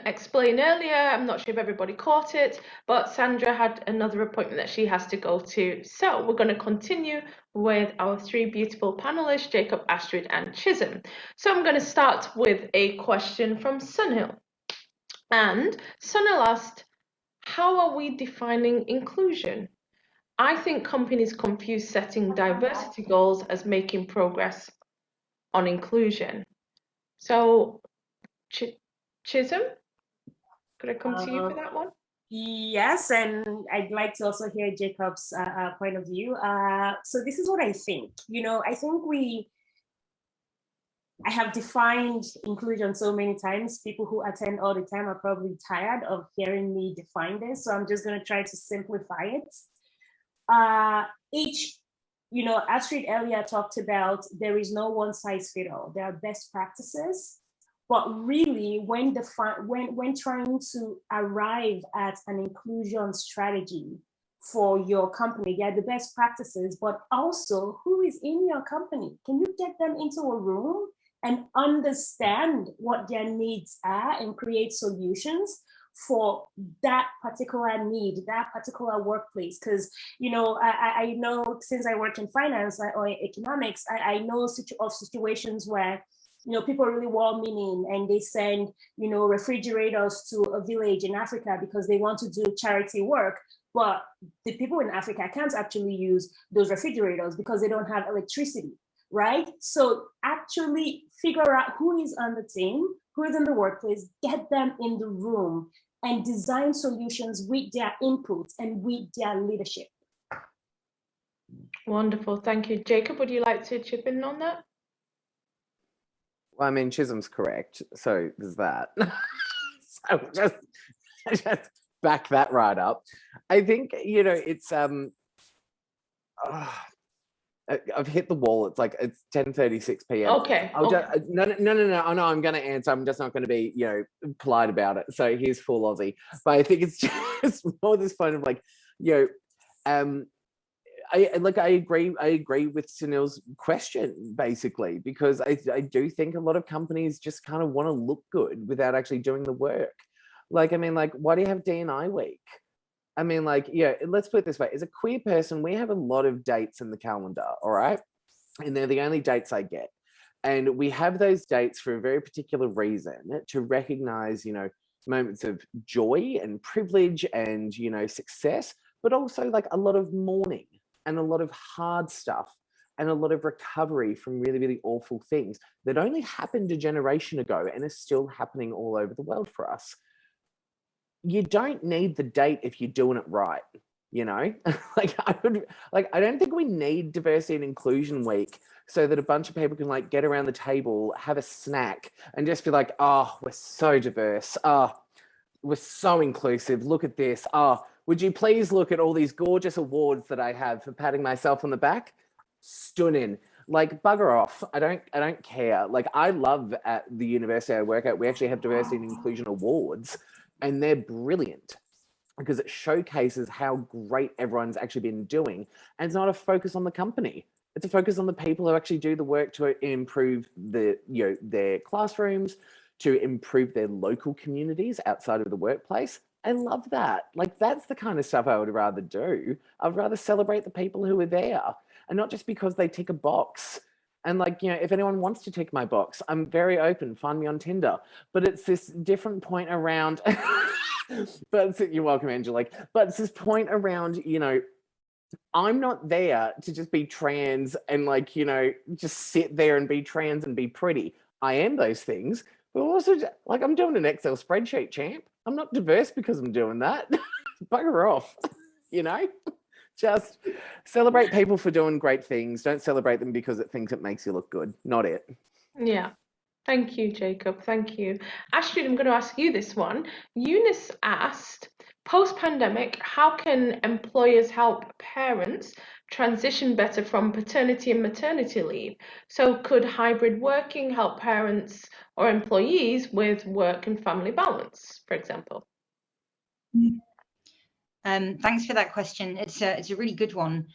explain earlier, I'm not sure if everybody caught it, but Sandra had another appointment that she has to go to. So we're going to continue with our 3 beautiful panelists, Jacob, Astrid and Chisom. So I'm going to start with a question from Sunil. And Sunil asked, how are we defining inclusion? I think companies confuse setting diversity goals as making progress on inclusion. So, Chisholm, could I come to you for that one? Yes, and I'd like to also hear Jacob's point of view. So this is what I think. I think I have defined inclusion so many times. People who attend all the time are probably tired of hearing me define this. So I'm just going to try to simplify it. Astrid earlier talked about there is no one size fits all. There are best practices. But really, when trying to arrive at an inclusion strategy for your company, they are the best practices, but also who is in your company? Can you get them into a room and understand what their needs are and create solutions for that particular need, that particular workplace? Because, I know, since I work in finance or economics, I know of situations where people are really well-meaning and they send, refrigerators to a village in Africa because they want to do charity work. But the people in Africa can't actually use those refrigerators because they don't have electricity, right? So actually figure out who is on the team, who is in the workplace, get them in the room and design solutions with their input and with their leadership. Wonderful, thank you. Jacob, would you like to chip in on that? Well, I mean, Chisholm's correct, so there's that. So just back that right up. I think, it's I've hit the wall. It's like it's 10:36 p.m. Okay. No. Oh, no, I'm going to answer. I'm just not going to be, polite about it. So here's full Aussie. But I think it's just more this point of like, I agree with Sunil's question, basically, because I do think a lot of companies just kind of want to look good without actually doing the work. Why do you have D&I week? Let's put it this way. As a queer person, we have a lot of dates in the calendar, all right? And they're the only dates I get. And we have those dates for a very particular reason, to recognize, moments of joy and privilege and, success, but also like a lot of mourning and a lot of hard stuff and a lot of recovery from really, really awful things that only happened a generation ago and are still happening all over the world for us. You don't need the date if you're doing it right, I don't think we need diversity and inclusion week so that a bunch of people can get around the table, have a snack and just be like, oh, we're so diverse. Oh, we're so inclusive. Look at this. Oh, would you please look at all these gorgeous awards that I have for patting myself on the back? Stunning. Bugger off. I don't care. I love at the university I work at, we actually have diversity and inclusion awards, and they're brilliant because it showcases how great everyone's actually been doing. And it's not a focus on the company. It's a focus on the people who actually do the work to improve their classrooms, to improve their local communities outside of the workplace. I love that. That's the kind of stuff I would rather do. I'd rather celebrate the people who are there, and not just because they tick a box. And if anyone wants to tick my box, I'm very open. Find me on Tinder. But it's this different point around, you're welcome, Angelique. But it's this point around, I'm not there to just be trans and just sit there and be trans and be pretty. I am those things. But also, I'm doing an Excel spreadsheet, champ. I'm not diverse because I'm doing that. Bugger off, Just celebrate people for doing great things. Don't celebrate them because it thinks it makes you look good. Not it. Yeah. Thank you, Jacob. Thank you. Astrid, I'm going to ask you this one. Eunice asked, post-pandemic, how can employers help parents transition better from paternity and maternity leave? So could hybrid working help parents or employees with work and family balance, for example? Thanks for that question. It's a really good one.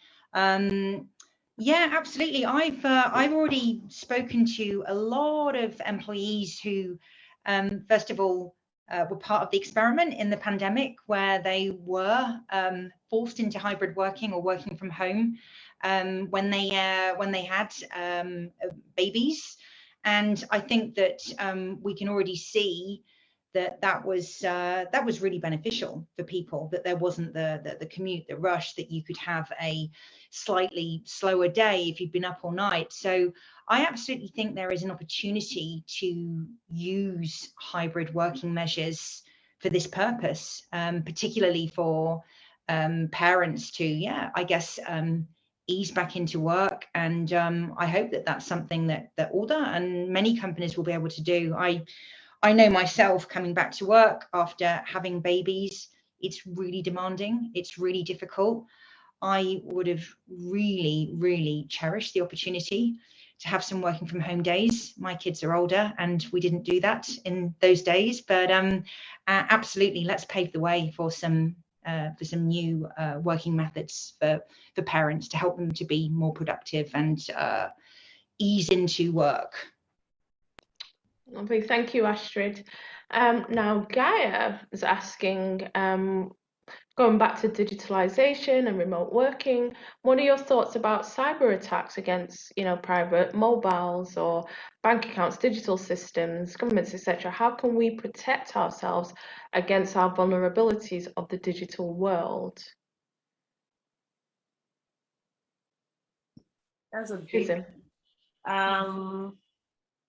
Yeah, absolutely. I've already spoken to a lot of employees who, first of all, were part of the experiment in the pandemic where they were forced into hybrid working or working from home when they had babies. And I think that we can already see that was really beneficial for people, that there wasn't the commute, the rush, that you could have a slightly slower day if you'd been up all night. So I absolutely think there is an opportunity to use hybrid working measures for this purpose, particularly for parents to, I guess, ease back into work. And I hope that that's something that Alda and many companies will be able to do. I know myself, coming back to work after having babies, it's really demanding, it's really difficult. I would have really, really cherished the opportunity to have some working from home days. My kids are older and we didn't do that in those days, but absolutely, let's pave the way for some new working methods for parents to help them to be more productive and ease into work. Lovely, thank you, Astrid. Now, Gaia is asking, going back to digitalisation and remote working, what are your thoughts about cyber attacks against, private mobiles or bank accounts, digital systems, governments, etc.? How can we protect ourselves against our vulnerabilities of the digital world? That's a big,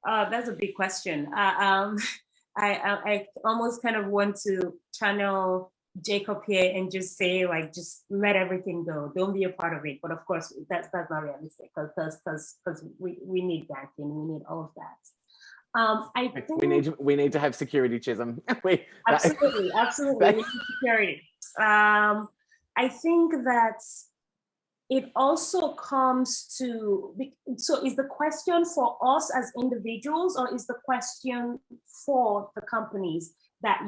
that's a big question. I almost kind of want to channel Jacob here and just say, like, just let everything go. Don't be a part of it. But of course, that's not realistic, because we need banking, we need all of that. I think we need to have security, Chisholm. Absolutely, we need security. I think that it also comes to, so is the question for us as individuals, or is the question for the companies that,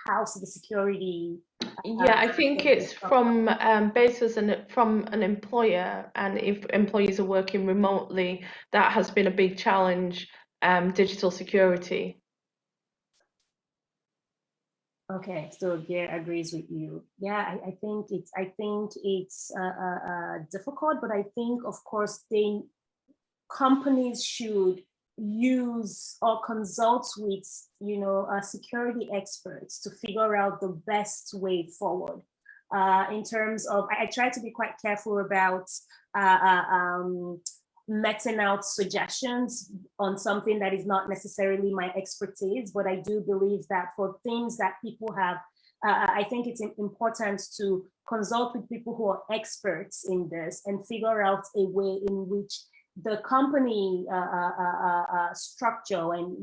house the security? Yeah, I think it's from basis and from an employer, and if employees are working remotely, that has been a big challenge, digital security. Okay, so Gare agrees with you. Yeah, I think it's difficult, but I think, of course, companies should use or consult with security experts to figure out the best way forward. In terms of, I try to be quite careful about meting out suggestions on something that is not necessarily my expertise, but I do believe that for things that people have, I think it's important to consult with people who are experts in this and figure out a way in which the company structure and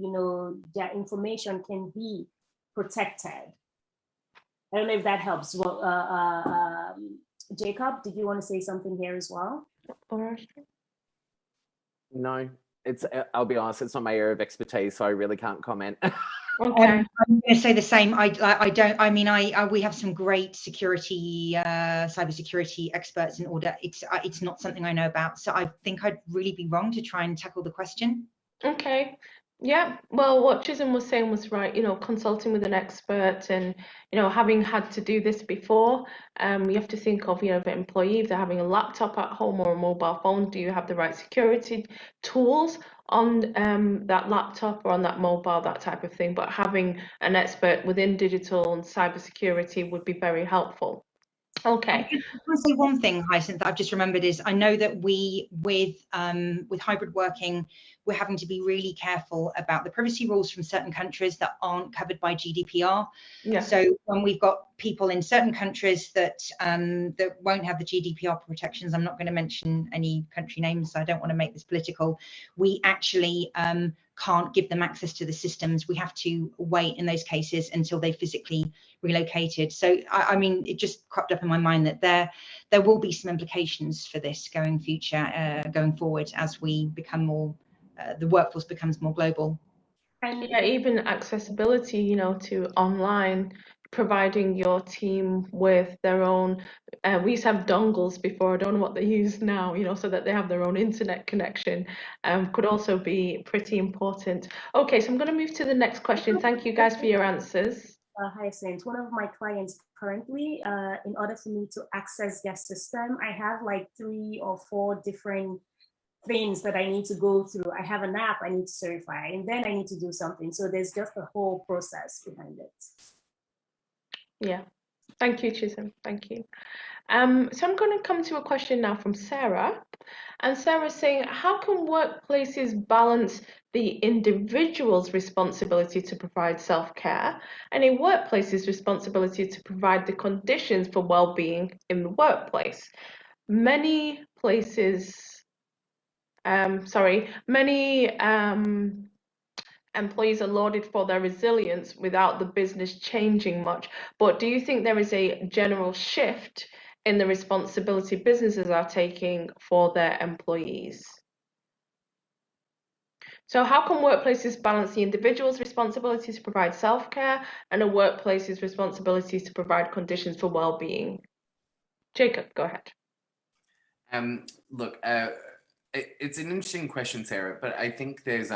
their information can be protected. I don't know if that helps. Well, Jacob, did you want to say something here as well? No, I'll be honest, it's not my area of expertise, so I really can't comment. Okay. I'm going to say the same. We have some great cybersecurity experts in Order. It's not something I know about, so I think I'd really be wrong to try and tackle the question. Okay. Yeah, well, what Chisholm was saying was right, consulting with an expert and, having had to do this before, you have to think of, the employee, if they're having a laptop at home or a mobile phone, do you have the right security tools on that laptop or on that mobile, that type of thing. But having an expert within digital and cybersecurity would be very helpful. Okay. I want to say one thing, Hyacinth, that I've just remembered is I know that with hybrid working, we're having to be really careful about the privacy rules from certain countries that aren't covered by GDPR. Yeah. So when we've got people in certain countries that won't have the GDPR protections, I'm not going to mention any country names, so I don't want to make this political. We actually can't give them access to the systems. We have to wait in those cases until they physically relocated. So I mean, it just cropped up in my mind that there will be some implications for this going forward as we become more, the workforce becomes more global. And yeah, even accessibility, to online, providing your team with their own, we used to have dongles before, I don't know what they use now, so that they have their own internet connection, could also be pretty important. Okay, so I'm going to move to the next question. Thank you guys for your answers. Hyacinth, one of my clients currently, in order for me to access their system, I have like 3 or 4 different things that I need to go through. I have an app I need to certify, and then I need to do something. So there's just a whole process behind it. Yeah, thank you, Chisholm. Thank you. So I'm going to come to a question now from Sarah. And Sarah's saying, how can workplaces balance the individual's responsibility to provide self-care and a workplace's responsibility to provide the conditions for well-being in the workplace? Many places, many employees are lauded for their resilience without the business changing much. But do you think there is a general shift in the responsibility businesses are taking for their employees? So how can workplaces balance the individual's responsibility to provide self-care and a workplace's responsibility to provide conditions for well-being? Jacob, go ahead. Look, it's an interesting question, Sarah, but I think there's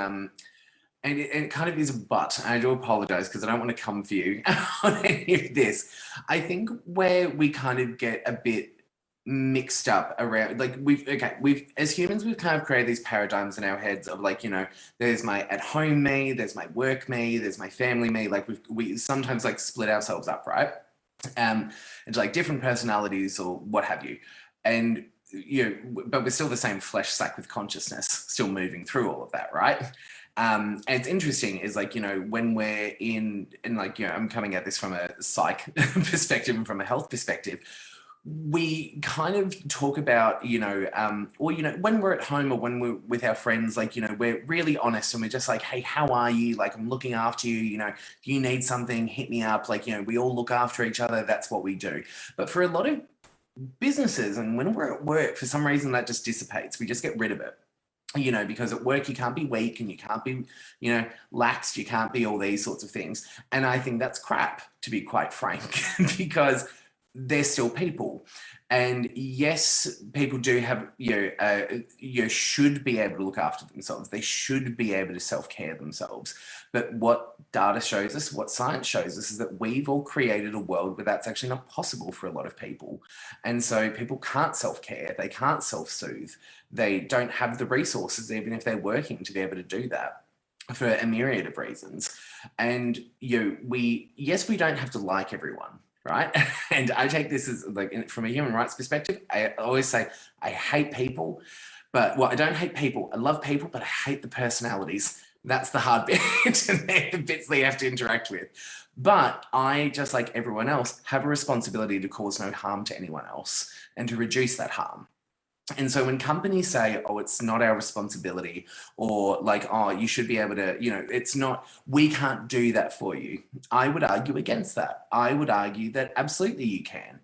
and it kind of is a but. I do apologize because I don't want to come for you on any of this. I think where we kind of get a bit mixed up around, like we've as humans, we've kind of created these paradigms in our heads of like, you know, there's my at home me, there's my work me, there's my family me. Like we sometimes like split ourselves up, right? Into like different personalities or what have you. And you know, but we're still the same flesh sack with consciousness, still moving through all of that, right? And it's interesting is like, you know, when we're in like, you know, I'm coming at this from a psych perspective and from a health perspective, we kind of talk about, you know, or, you know, when we're at home or when we're with our friends, like, you know, we're really honest and we're just like, hey, how are you? Like, I'm looking after you, you know, if you need something, hit me up. Like, you know, we all look after each other. That's what we do. But for a lot of businesses, and when we're at work, for some reason that just dissipates. We just get rid of it, you know, because at work you can't be weak and you can't be, you know, laxed, you can't be all these sorts of things. And I think that's crap, to be quite frank, because they're still people. And yes, people do have, you should be able to look after themselves. They should be able to self-care themselves. But what data shows us, what science shows us, is that we've all created a world where that's actually not possible for a lot of people. And so people can't self-care, they can't self-soothe, they don't have the resources, even if they're working, to be able to do that for a myriad of reasons. And, you know, we don't have to like everyone. Right. And I take this as like from a human rights perspective. I always say I hate people, but I don't hate people. I love people, but I hate the personalities. That's the hard bit. And they're the bits they have to interact with. But I, just like everyone else, have a responsibility to cause no harm to anyone else and to reduce that harm. And so when companies say, oh, it's not our responsibility, or like, oh, you should be able to, you know, it's not, we can't do that for you. I would argue against that. I would argue that absolutely you can.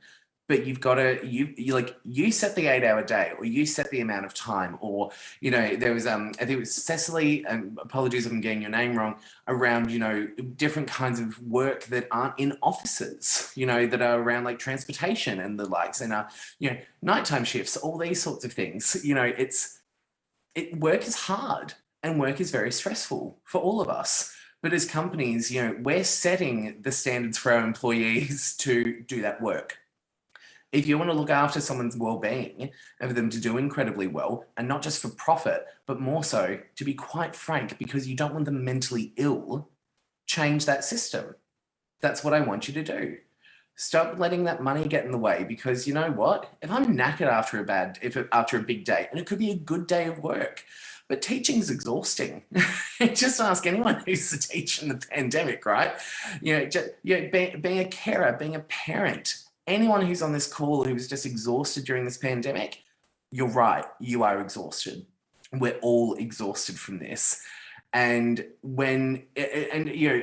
But you've got to, you set the 8-hour day, or you set the amount of time, or, you know, there was, I think it was Cecily, apologies if I'm getting your name wrong, around, you know, different kinds of work that aren't in offices, you know, that are around like transportation and the likes, and, you know, nighttime shifts, all these sorts of things. You know, work is hard and work is very stressful for all of us. But as companies, you know, we're setting the standards for our employees to do that work. If you want to look after someone's well-being and for them to do incredibly well, and not just for profit, but more so, to be quite frank, because you don't want them mentally ill, change that system. That's what I want you to do. Stop letting that money get in the way, because you know what? If I'm knackered after a big day, and it could be a good day of work, but teaching's exhausting. Just ask anyone who's a teacher in the pandemic, right? You know, being a carer, being a parent, anyone who's on this call who was just exhausted during this pandemic, you're right, you are exhausted. We're all exhausted from this. And you know,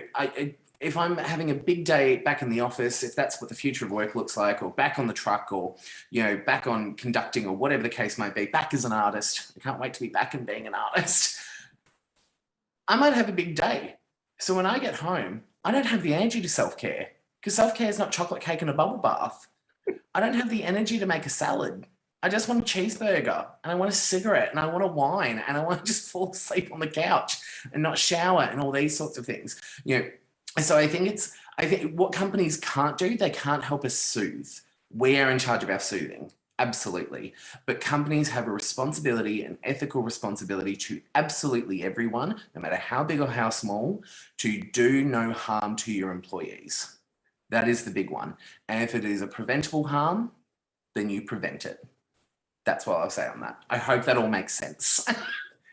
if I'm having a big day back in the office, if that's what the future of work looks like, or back on the truck, or, you know, back on conducting, or whatever the case might be, back as an artist, I can't wait to be back and being an artist, I might have a big day. So when I get home, I don't have the energy to self-care, because self-care is not chocolate cake and a bubble bath. I don't have the energy to make a salad. I just want a cheeseburger, and I want a cigarette, and I want a wine, and I want to just fall asleep on the couch and not shower and all these sorts of things. You know, so I think what companies can't do, they can't help us soothe. We are in charge of our soothing. Absolutely. But companies have a responsibility, an ethical responsibility to absolutely everyone, no matter how big or how small, to do no harm to your employees. That is the big one. And if it is a preventable harm, then you prevent it. That's what I'll say on that. I hope that all makes sense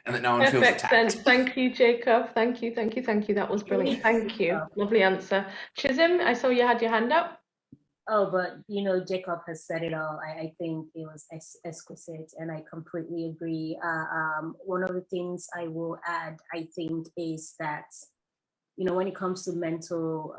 and that no one feels Perfect attacked. sense. Thank you, Jacob. Thank you, thank you, thank you. That was brilliant. Thank you. Lovely answer. Chisholm, I saw you had your hand up. Oh, but you know, Jacob has said it all. I think it was exquisite, and I completely agree. One of the things I will add, I think, is that, you know, when it comes to mental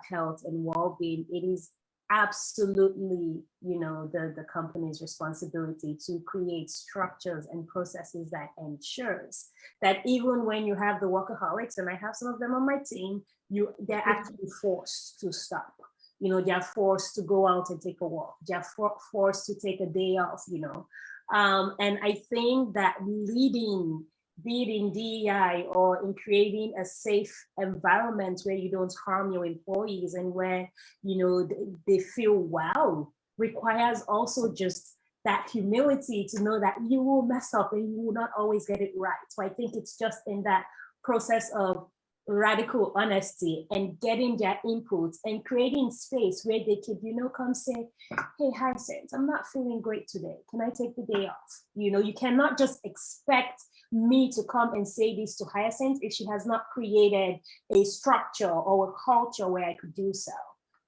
health and well-being, it is absolutely, you know, the company's responsibility to create structures and processes that ensures that even when you have the workaholics, and I have some of them on my team, they're actually forced to stop. You know, they're forced to go out and take a walk. They're forced to take a day off, you know. And I think that leading, be it in DEI or in creating a safe environment where you don't harm your employees and where, you know, they feel well, requires also just that humility to know that you will mess up and you will not always get it right. So I think it's just in that process of radical honesty and getting their inputs and creating space where they could, you know, come say, hey, Hyacinth, I'm not feeling great today. Can I take the day off? You know, you cannot just expect me to come and say this to Hyacinth if she has not created a structure or a culture where I could do so,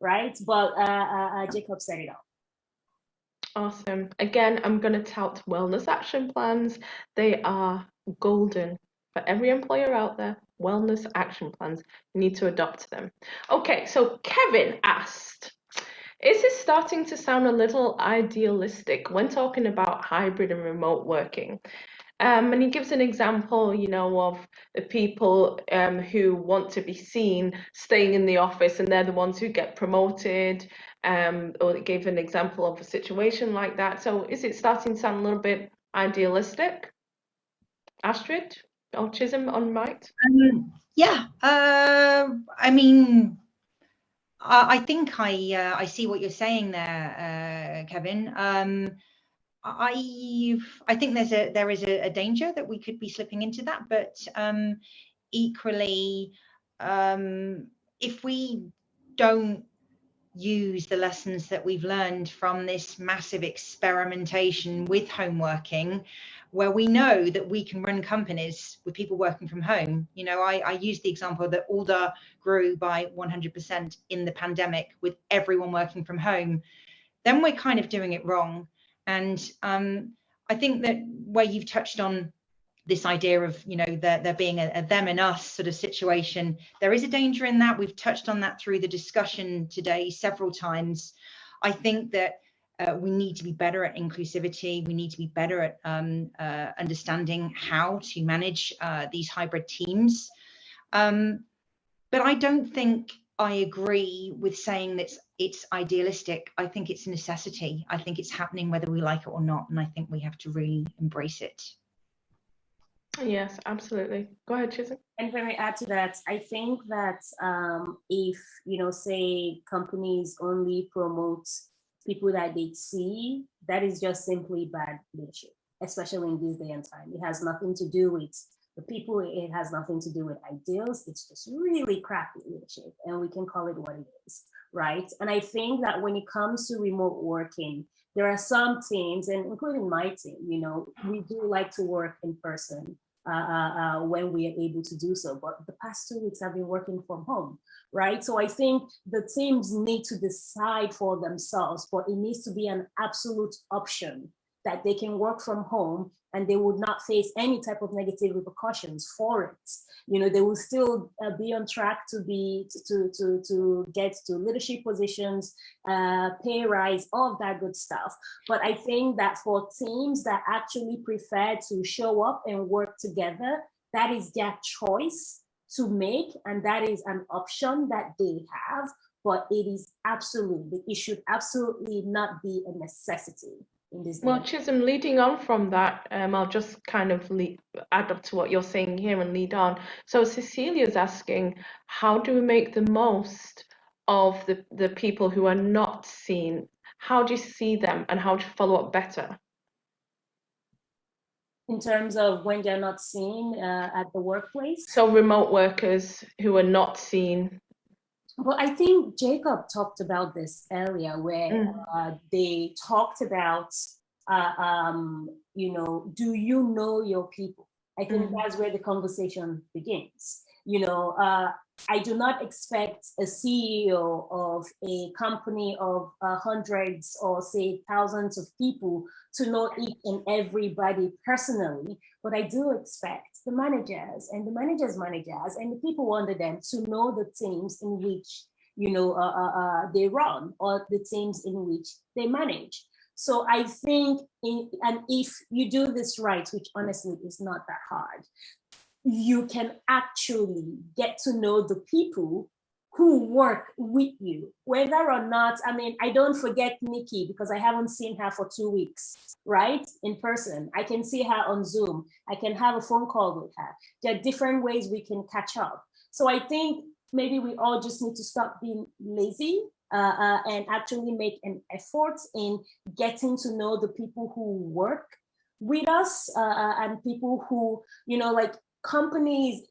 right? But Jacob said it all. Awesome. Again, I'm going to tout wellness action plans. They are golden for every employer out there. Wellness action plans. You need to adopt them. Okay, so Kevin asked, is this starting to sound a little idealistic when talking about hybrid and remote working? And he gives an example, you know, of the people who want to be seen staying in the office, and they're the ones who get promoted. Or it gave an example of a situation like that. So is it starting to sound a little bit idealistic? Astrid or Chisholm on right? Yeah, I mean, I think I see what you're saying there, Kevin. I think there is a danger that we could be slipping into that, but equally, if we don't use the lessons that we've learned from this massive experimentation with home working, where we know that we can run companies with people working from home. You know, I use the example that Alder grew by 100% in the pandemic with everyone working from home, then we're kind of doing it wrong. And I think that where you've touched on this idea of, you know, there being a them and us sort of situation, there is a danger in that. We've touched on that through the discussion today several times. I think that we need to be better at inclusivity. We need to be better at understanding how to manage these hybrid teams. But I don't think I agree with saying that it's idealistic. I think it's a necessity. I think it's happening whether we like it or not. And I think we have to really embrace it. Yes, absolutely. Go ahead, Chisholm. And when I add to that, I think that if, you know, say companies only promote people that they see, that is just simply bad leadership, especially in this day and time. It has nothing to do with the people, it has nothing to do with ideals. It's just really crappy leadership, and we can call it what it is, right? And I think that when it comes to remote working, there are some teams, and including my team, you know, we do like to work in person when we are able to do so. But the past 2 weeks I've been working from home, right? So I think the teams need to decide for themselves, but it needs to be an absolute option that they can work from home and they would not face any type of negative repercussions for it. You know, they will still be on track to get to leadership positions, pay rise, all of that good stuff. But I think that for teams that actually prefer to show up and work together, that is their choice to make, and that is an option that they have. But it should absolutely not be a necessity. Well, Chisholm, leading on from that, I'll just kind of add up to what you're saying here and lead on. So Cecilia's asking, how do we make the most of the people who are not seen how do you see them and how to follow up better? In terms of when they're not seen at the workplace? So remote workers who are not seen. Well, I think Jacob talked about this earlier, where they talked about, you know, do you know your people? I think that's where the conversation begins. You know, I do not expect a CEO of a company of hundreds or say thousands of people to know each and everybody personally, but I do expect the managers and the managers' managers and the people under them to know the teams in which, you know, they run, or the teams in which they manage. So I think, and if you do this right, which honestly is not that hard, you can actually get to know the people who work with you, whether or not, I mean, I don't forget Nikki because I haven't seen her for 2 weeks, right? In person. I can see her on Zoom. I can have a phone call with her. There are different ways we can catch up. So I think maybe we all just need to stop being lazy and actually make an effort in getting to know the people who work with us and people who, you know, like, companies,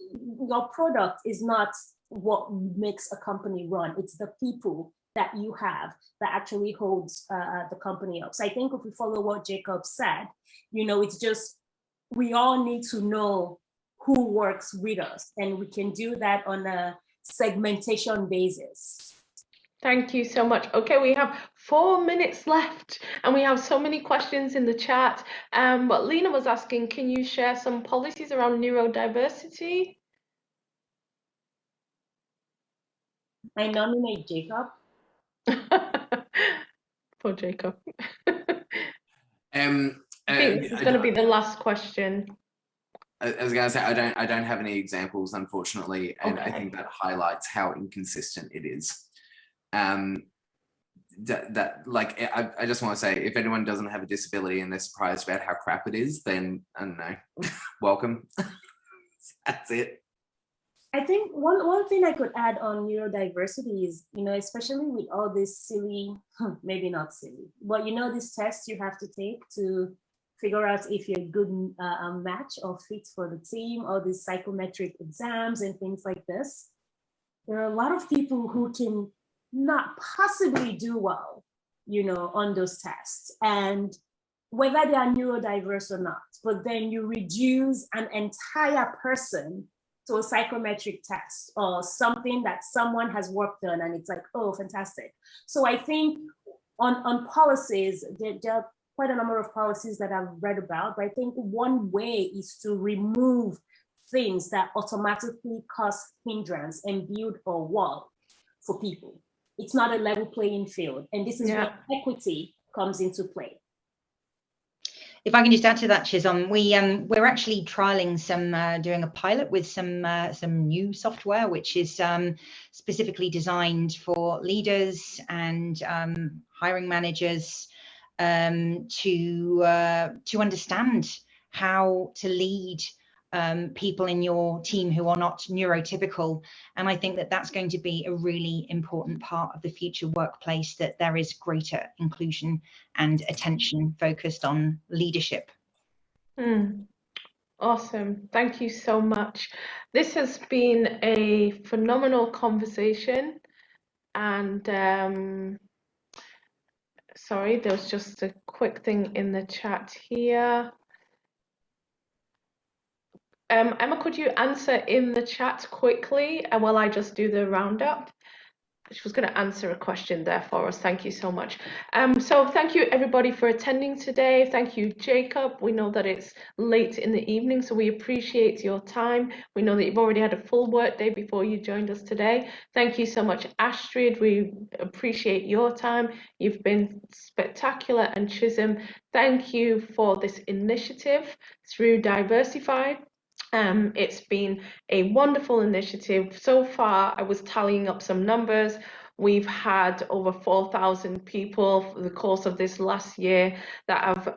your product is not what makes a company run. It's the people that you have that actually holds the company up. So I think if we follow what Jacob said, you know, it's just, we all need to know who works with us, and we can do that on a segmentation basis. Thank you so much. Okay, we have 4 minutes left and we have so many questions in the chat. But Lena was asking, can you share some policies around neurodiversity? I nominate Jacob. Poor Jacob. I Um, think this is going to be the last question. I was going to say, I don't have any examples, unfortunately, and Okay. I think that highlights how inconsistent it is. Like, I just want to say, if anyone doesn't have a disability and they're surprised about how crap it is, then I don't know, welcome. That's it. I think one thing I could add on neurodiversity is, you know, especially with all this silly, maybe not silly, but you know, these tests you have to take to figure out if you're a good match or fit for the team, or these psychometric exams and things like this. There are a lot of people who can not possibly do well, you know, on those tests, and whether they are neurodiverse or not, but then you reduce an entire person to a psychometric test or something that someone has worked on, and it's like, oh, fantastic. So I think on policies, there are quite a number of policies that I've read about, but I think one way is to remove things that automatically cause hindrance and build a wall for people. It's not a level playing field, and this is where equity comes into play. If I can just add to that, Chizom, we're actually trialing some, doing a pilot with some new software, which is specifically designed for leaders and hiring managers to understand how to lead people in your team who are not neurotypical. And I think that that's going to be a really important part of the future workplace, that there is greater inclusion and attention focused on leadership. Awesome. Thank you so much. This has been a phenomenal conversation. And sorry, there was just a quick thing in the chat here. Emma, could you answer in the chat quickly while I just do the roundup? She was going to answer a question there for us. Thank you so much. So thank you everybody for attending today. Thank you, Jacob. We know that it's late in the evening, so we appreciate your time. We know that you've already had a full work day before you joined us today. Thank you so much, Astrid. We appreciate your time. You've been spectacular. And Chisholm, thank you for this initiative through Diversify. It's been a wonderful initiative so far. I was tallying up some numbers. We've had over 4,000 people for the course of this last year that have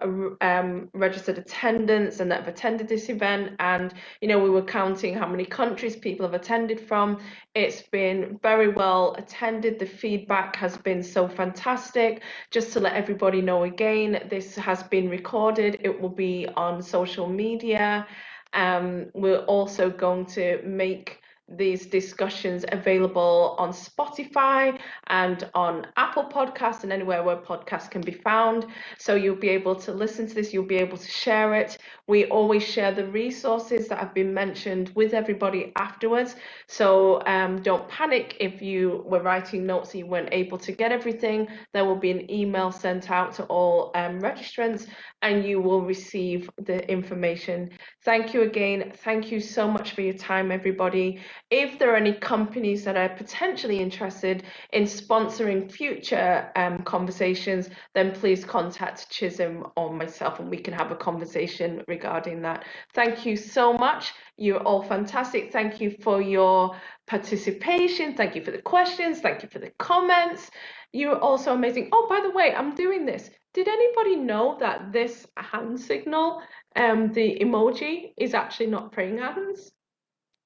registered attendance and that have attended this event. And, you know, we were counting how many countries people have attended from. It's been very well attended. The feedback has been so fantastic. Just to let everybody know again, this has been recorded. It will be on social media. We're also going to make these discussions available on Spotify and on Apple Podcasts and anywhere where podcasts can be found. So you'll be able to listen to this, you'll be able to share it. We always share the resources that have been mentioned with everybody afterwards. So don't panic if you were writing notes and you weren't able to get everything. There will be an email sent out to all registrants and you will receive the information. Thank you again. Thank you so much for your time, everybody. If there are any companies that are potentially interested in sponsoring future conversations, then please contact Chisholm or myself and we can have a conversation regarding that. Thank you so much. You're all fantastic. Thank you for your participation. Thank you for the questions. Thank you for the comments. You're also amazing. Oh, by the way, I'm doing this. Did anybody know that this hand signal, the emoji, is actually not praying hands?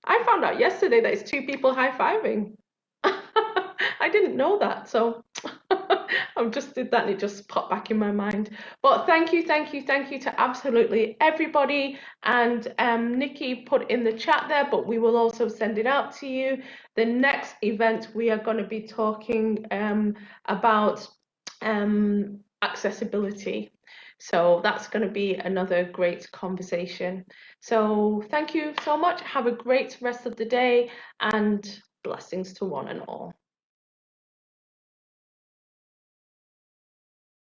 I found out yesterday that it's two people high-fiving. I didn't know that, so I just did that and it just popped back in my mind. But thank you to absolutely everybody. And Nikki put in the chat there, but we will also send it out to you. The next event we are going to be talking about accessibility. So that's going to be another great conversation. So thank you so much. Have a great rest of the day and blessings to one and all.